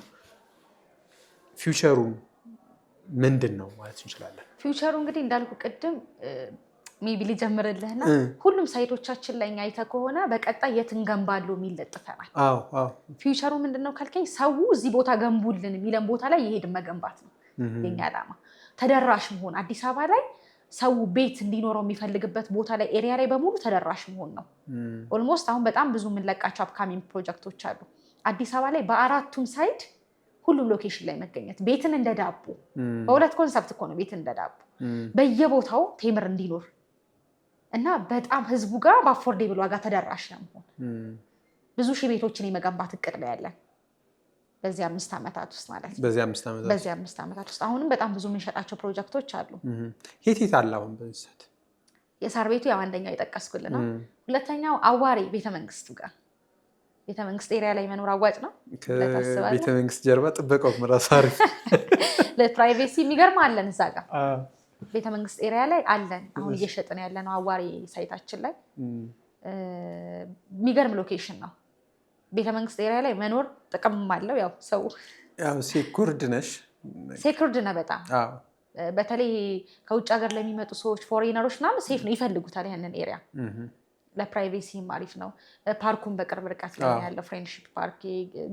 ፊውቸሩ ምንድን ነው ማለት እንችላለን? ፊውቸሩ እንግዲህ እንዳልኩ ቅድም ሜቢ ሊጀምርልህና ሁሉም ሳይቶቻችን ላይ አይተህ ከሆነ በቀጣይ የት እንገንባሉ የሚል ለጥፈናል። ፊውቸሩ ምንድን ነው ካልከኝ ሰው እዚህ ቦታ ገንቡልን የሚለን ቦታ ላይ የሄድን መገንባት ነው የኛ ዓላማ። ተደራሽ መሆን አዲስ አበባ ላይ ሰው ቤት እንዲኖረው የሚፈልግበት ቦታ ላይ ኤሪያ ላይ በሙሉ ተደራሽ መሆን ነው። ኦልሞስት አሁን በጣም ብዙ የምንለቃቸው አፕካሚንግ ፕሮጀክቶች አሉ አዲስ አበባ ላይ በ4ቱም ሳይድ ሁሉም ሎኬሽን ላይ መገኘት። ቤትን እንደ ዳቦ በሁለት ኮንሰፕት እኮ ነው ቤትን እንደ ዳቦ በየቦታው ቴምር እንዲኖር እና በጣም ህዝቡ ጋር በአፎርዴብል ዋጋ ተደራሽ ለመሆን ብዙ ሺህ ቤቶችን የመገንባት እቅድ ላይ ያለን በዚህ 5 ዓመታት ውስጥ ማለት ነው። በዚህ 5 ዓመታት ውስጥ አሁንም በጣም ብዙ የምንሸጣቸው ፕሮጀክቶች አሉ። የት አለ አሁን በዚህ ሰዓት? የሳር ቤቱ ያው አንደኛው የጠቀስኩልህ ነው። ሁለተኛው አዋሪ ቤተመንግስቱ ጋር ቤተመንግስት ኤሪያ ላይ መኖር አዋጭ ነው። ቤተመንግስት ጀርባ ጥበቃው ምራስ አሪፍ ለፕራይቬሲ የሚገርም አለን እዛ ጋር ቤተመንግስት ኤሪያ ላይ አለን። አሁን እየሸጥን ያለ ነው አዋሪ ሳይታችን ላይ የሚገርም ሎኬሽን ነው። ቤተመንግስት ኤሪያ ላይ መኖር ጥቅምም አለው። ያው ሰው ሴኩርድ ነሽ? ሴኩርድ ነው በጣም በተለይ ከውጭ ሀገር ለሚመጡ ሰዎች ፎሬነሮች ምናምን ሴፍ ነው ይፈልጉታል ያንን ኤሪያ። ለፕራይቬሲም አሪፍ ነው። ፓርኩን በቅርብ ርቀት ላይ ያለው ፍሬንድሺፕ ፓርክ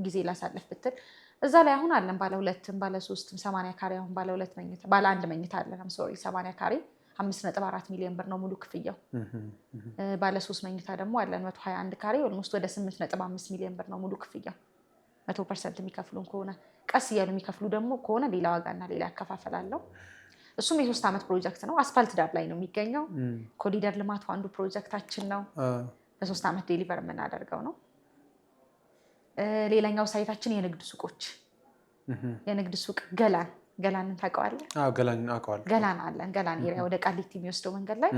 ጊዜ ላሳለፍ ብትል እዛ ላይ አሁን አለን ባለ 2ም ባለ 3ም 80 ካሬ አሁን ባለ 2 መኝታ ባለ 1 መኝታ አለን 80 ካሬ 5.4 ሚሊዮን ብር ነው ሙሉ ክፍያው። ባለ 3 መኝታ ደግሞ አለን 121 ካሬ ኦልሞስት ወደ 8.5 ሚሊዮን ብር ነው ሙሉ ክፍያው። 100% የሚከፍሉን ከሆነ ቀስ እያሉ የሚከፍሉ ደግሞ ከሆነ ሌላ ዋጋና ሌላ ያከፋፈላለው። እሱም የ3 ዓመት ፕሮጀክት ነው። አስፋልት ዳር ላይ ነው የሚገኘው። ኮሪደር ልማቱ አንዱ ፕሮጀክታችን ነው። በ3 ዓመት ዴሊቨር የምናደርገው ነው። ሌላኛው ሳይታችን የንግድ ሱቆች የንግድ ሱቅ ገላንን ታውቀዋለህ? ገላን አውቀዋለሁ። ገላን አለን። ገላን ኤሪያ ወደ ቃሊቲ የሚወስደው መንገድ ላይ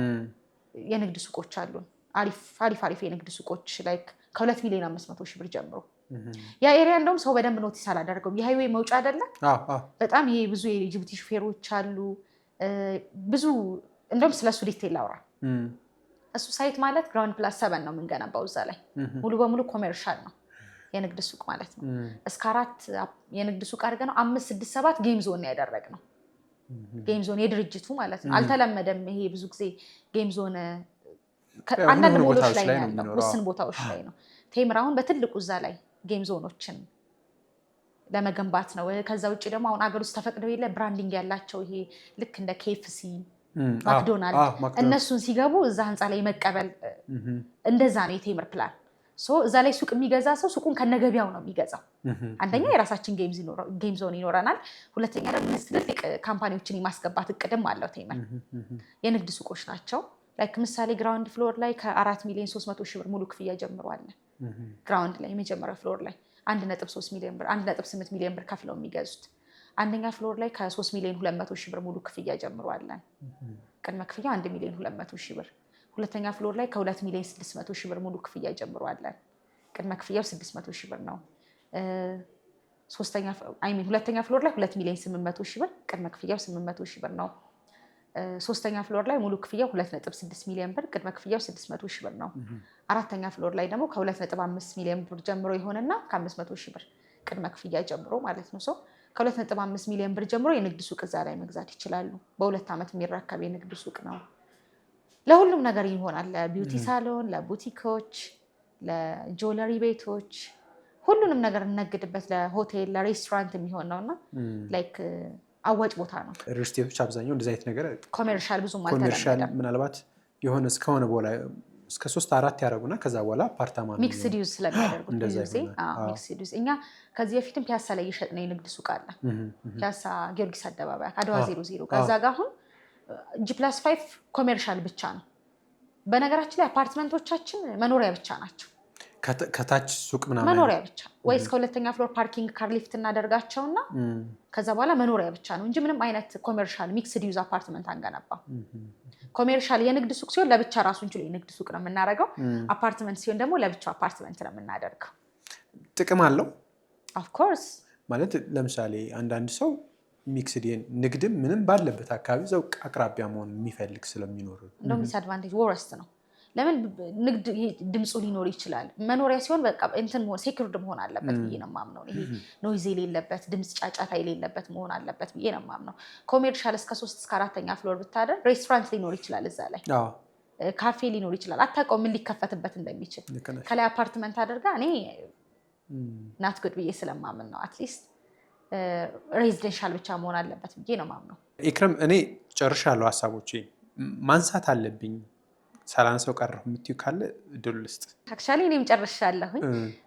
የንግድ ሱቆች አሉን። አሪፍ የንግድ ሱቆች ላይ ከ2 ሚሊዮን 500 ሺህ ብር ጀምሮ ያ ኤሪያ እንደውም ሰው በደንብ ኖቲስ አላደረገውም። የሃይዌይ መውጫ አይደለም በጣም ይሄ ብዙ የጅቡቲ ሹፌሮች አሉ። ብዙ እንደውም ስለሱ ዲቴል ላውራ። እሱ ሳይት ማለት ግራውንድ ፕላስ 7 ነው የምንገነባው። እዛ ላይ ሙሉ በሙሉ ኮሜርሻል ነው የንግድ ሱቅ ማለት ነው። እስከ 4 የንግድ ሱቅ አድርገን ነው 5 6 7 ጌም ዞን ያደረግነው። ጌም ዞን የድርጅቱ ማለት ነው። አልተለመደም ይሄ ብዙ ጊዜ ጌም ዞን አንዳንድ ሞሎች ላይ ነው ያለው፣ ውስን ቦታዎች ላይ ነው። ቴምር አሁን በትልቁ እዛ ላይ ጌም ዞኖችን ለመገንባት ነው። ከዛ ውጭ ደግሞ አሁን አገር ውስጥ ተፈቅደው የለ ብራንዲንግ ያላቸው ይሄ ልክ እንደ KFC ማክዶናልድ እነሱን ሲገቡ እዛ ህንፃ ላይ መቀበል እንደዛ ነው የቴምር ፕላን። እዛ ላይ ሱቅ የሚገዛ ሰው ሱቁን ከነገቢያው ነው የሚገዛው። አንደኛ የራሳችን ጌም ዞን ይኖረናል። ሁለተኛ ደግሞ ትልልቅ ካምፓኒዎችን የማስገባት እቅድም አለው ቴምር። የንግድ ሱቆች ናቸው። ላይክ ምሳሌ ግራውንድ ፍሎር ላይ ከ4 ሚሊዮን 300 ሺህ ብር ሙሉ ክፍያ ጀምሯል። ግራውንድ ላይ የመጀመሪያው ፍሎር ላይ 1.3 ሚሊዮን ብር 1.8 ሚሊዮን ብር ከፍለው የሚገዙት። አንደኛ ፍሎር ላይ ከ3 ሚሊዮን 200 ሺህ ብር ሙሉ ክፍያ ጀምሯል። ቅድመ ክፍያው 1 ሚሊዮን 200 ሺህ ብር። ሁለተኛ ፍሎር ላይ ከ2 ሚሊዮን 600 ሺህ ብር ሙሉ ክፍያ ጀምሯል። ቅድመ ክፍያው 600 ሺህ ብር ነው። ሁለተኛ ፍሎር ላይ 2 ሚሊዮን 800 ሺህ ብር ቅድመ ክፍያው 800 ሺህ ብር ነው። ሶስተኛ ፍሎር ላይ ሙሉ ክፍያው 2.6 ሚሊዮን ብር ቅድመ ክፍያው 600 ሺህ ብር ነው። አራተኛ ፍሎር ላይ ደግሞ ከ2.5 ሚሊዮን ብር ጀምሮ ይሆንና ከ500 ሺህ ብር ቅድመ ክፍያ ጀምሮ ማለት ነው። ከ2.5 ሚሊዮን ብር ጀምሮ የንግድ ሱቅ እዛ ላይ መግዛት ይችላሉ። በ2 ዓመት የሚረከብ የንግድ ሱቅ ነው። ለሁሉም ነገር ይሆናል። ለቢዩቲ ሳሎን፣ ለቡቲኮች፣ ለጆለሪ ቤቶች ሁሉንም ነገር እንነግድበት። ለሆቴል፣ ለሬስቶራንት የሚሆን ነውና ላይክ አዋጭ ቦታ ነው። ሪልስቴቶች አብዛኛው እንደዚህ አይነት ነገር ኮሜርሻል ብዙም አልተለመደም። ምናልባት የሆነ እስከሆነ በኋላ እስከ 3-4 ያደረጉና ከዛ በኋላ አፓርታማ ነው ሚክስድ ዩዝ ስለሚያደርጉት ብዙ ጊዜ ሚክስድ ዩዝ። እኛ ከዚህ በፊትም ፒያሳ ላይ እየሸጥነው የንግድ ሱቅ አለ። ፒያሳ ጊዮርጊስ አደባባይ አድዋ 00 ከዛ ጋር አሁን G+5 ኮሜርሻል ብቻ ነው። በነገራችን ላይ አፓርትመንቶቻችን መኖሪያ ብቻ ናቸው። ከታች ሱቅ ምናምን መኖሪያ ብቻ ወይ እስከ 2ኛ ፍሎር ፓርኪንግ ካር ሊፍት እናደርጋቸውና ከዛ በኋላ መኖሪያ ብቻ ነው እንጂ ምንም አይነት ኮሜርሻል ሚክስድ ዩዝ አፓርትመንት አንገነባም። ኮሜርሻል የንግድ ሱቅ ሲሆን ለብቻ ራሱን ችሎ የንግድ ሱቅ ነው የምናደርገው። አፓርትመንት ሲሆን ደግሞ ለብቻው አፓርትመንት ነው የምናደርገው። ጥቅም አለው ኦፍ ኮርስ። ማለት ለምሳሌ አንዳንድ ሰው ሚክስድ ንግድም ምንም ባለበት አካባቢ ዘው አቅራቢያ መሆን የሚፈልግ ስለሚኖር እንደውም ዲስአድቫንቴጅ ወረስት ነው። ለምን ንግድ ድምፁ ሊኖር ይችላል። መኖሪያ ሲሆን በቃ እንትን መሆን ሴኩርድ መሆን አለበት ብዬ ነው የማምነው። ይሄ ኖይዝ የሌለበት ድምፅ ጫጫታ የሌለበት መሆን አለበት ብዬ ነው የማምነው። ኮሜርሻል እስከ 3 እስከ 4ኛ ፍሎር ብታደርግ ሬስቶራንት ሊኖር ይችላል፣ እዛ ላይ ካፌ ሊኖር ይችላል። አታውቀውም ምን ሊከፈትበት እንደሚችል። ከላይ አፓርትመንት አድርጋ እኔ ናት ጉድ ብዬ ስለማምን ነው። አትሊስት ሬዚደንሻል ብቻ መሆን አለበት ብዬ ነው የማምነው። ኢክረም እኔ ጨርሻለሁ። ሀሳቦቼ ማንሳት አለብኝ ሳላነሳው ቀረሁ የምትይው ካለ እድሉ ልስጥ። አክቹዋሊ እኔም ጨርሻለሁኝ።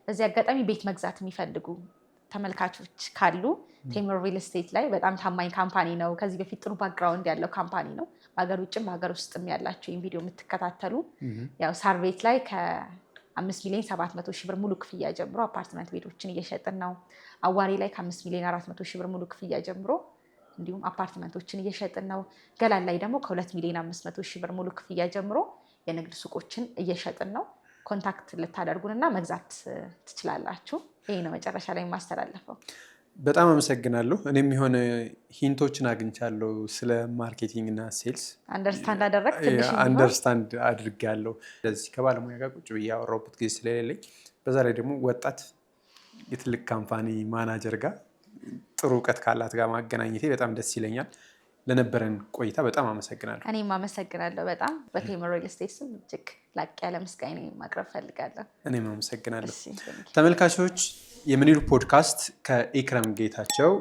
በዚህ አጋጣሚ ቤት መግዛት የሚፈልጉ ተመልካቾች ካሉ ቴምር ሪል ስቴት ላይ በጣም ታማኝ ካምፓኒ ነው። ከዚህ በፊት ጥሩ ባክግራውንድ ያለው ካምፓኒ ነው። በሀገር ውጭም በሀገር ውስጥም ያላችሁ ይህን ቪዲዮ የምትከታተሉ ያው ሳር ቤት ላይ ከ5,700,000 ብር ሙሉ ክፍያ ጀምሮ አፓርትመንት ቤቶችን እየሸጥን ነው። አዋሪ ላይ ከ5,400,000 ብር ሙሉ ክፍያ ጀምሮ እንዲሁም አፓርትመንቶችን እየሸጥን ነው። ገላን ላይ ደግሞ ከ2,500,000 ብር ሙሉ ክፍያ ጀምሮ የንግድ ሱቆችን እየሸጥን ነው። ኮንታክት ልታደርጉንና መግዛት ትችላላችሁ። ይሄ ነው መጨረሻ ላይ የማስተላለፈው። በጣም አመሰግናለሁ። እኔም የሆነ ሂንቶችን አግኝቻለሁ ስለ ማርኬቲንግ እና ሴልስ። አንደርስታንድ አድርጌያለሁ። ስለዚህ ከባለሙያ ጋር ቁጭ ብዬ ያወራሁበት ጊዜ ስለሌለኝ፣ በዛ ላይ ደግሞ ወጣት የትልቅ ካምፓኒ ማናጀር ጋር ጥሩ እውቀት ካላት ጋር ማገናኘቴ በጣም ደስ ይለኛል። ለነበረን ቆይታ በጣም አመሰግናለሁ። እኔም አመሰግናለሁ በጣም በቴምር ሪል ስቴት ስም እጅግ ላቅ ያለ ምስጋና ማቅረብ ፈልጋለሁ። እኔም አመሰግናለሁ። ተመልካቾች የምን ይሉ ፖድካስት ከኢክረም ጌታቸው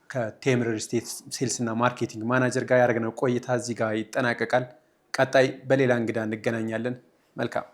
ከቴምር ሪል ስቴት ሴልስ እና ማርኬቲንግ ማናጀር ጋር ያደረግነው ቆይታ እዚህ ጋር ይጠናቀቃል። ቀጣይ በሌላ እንግዳ እንገናኛለን። መልካም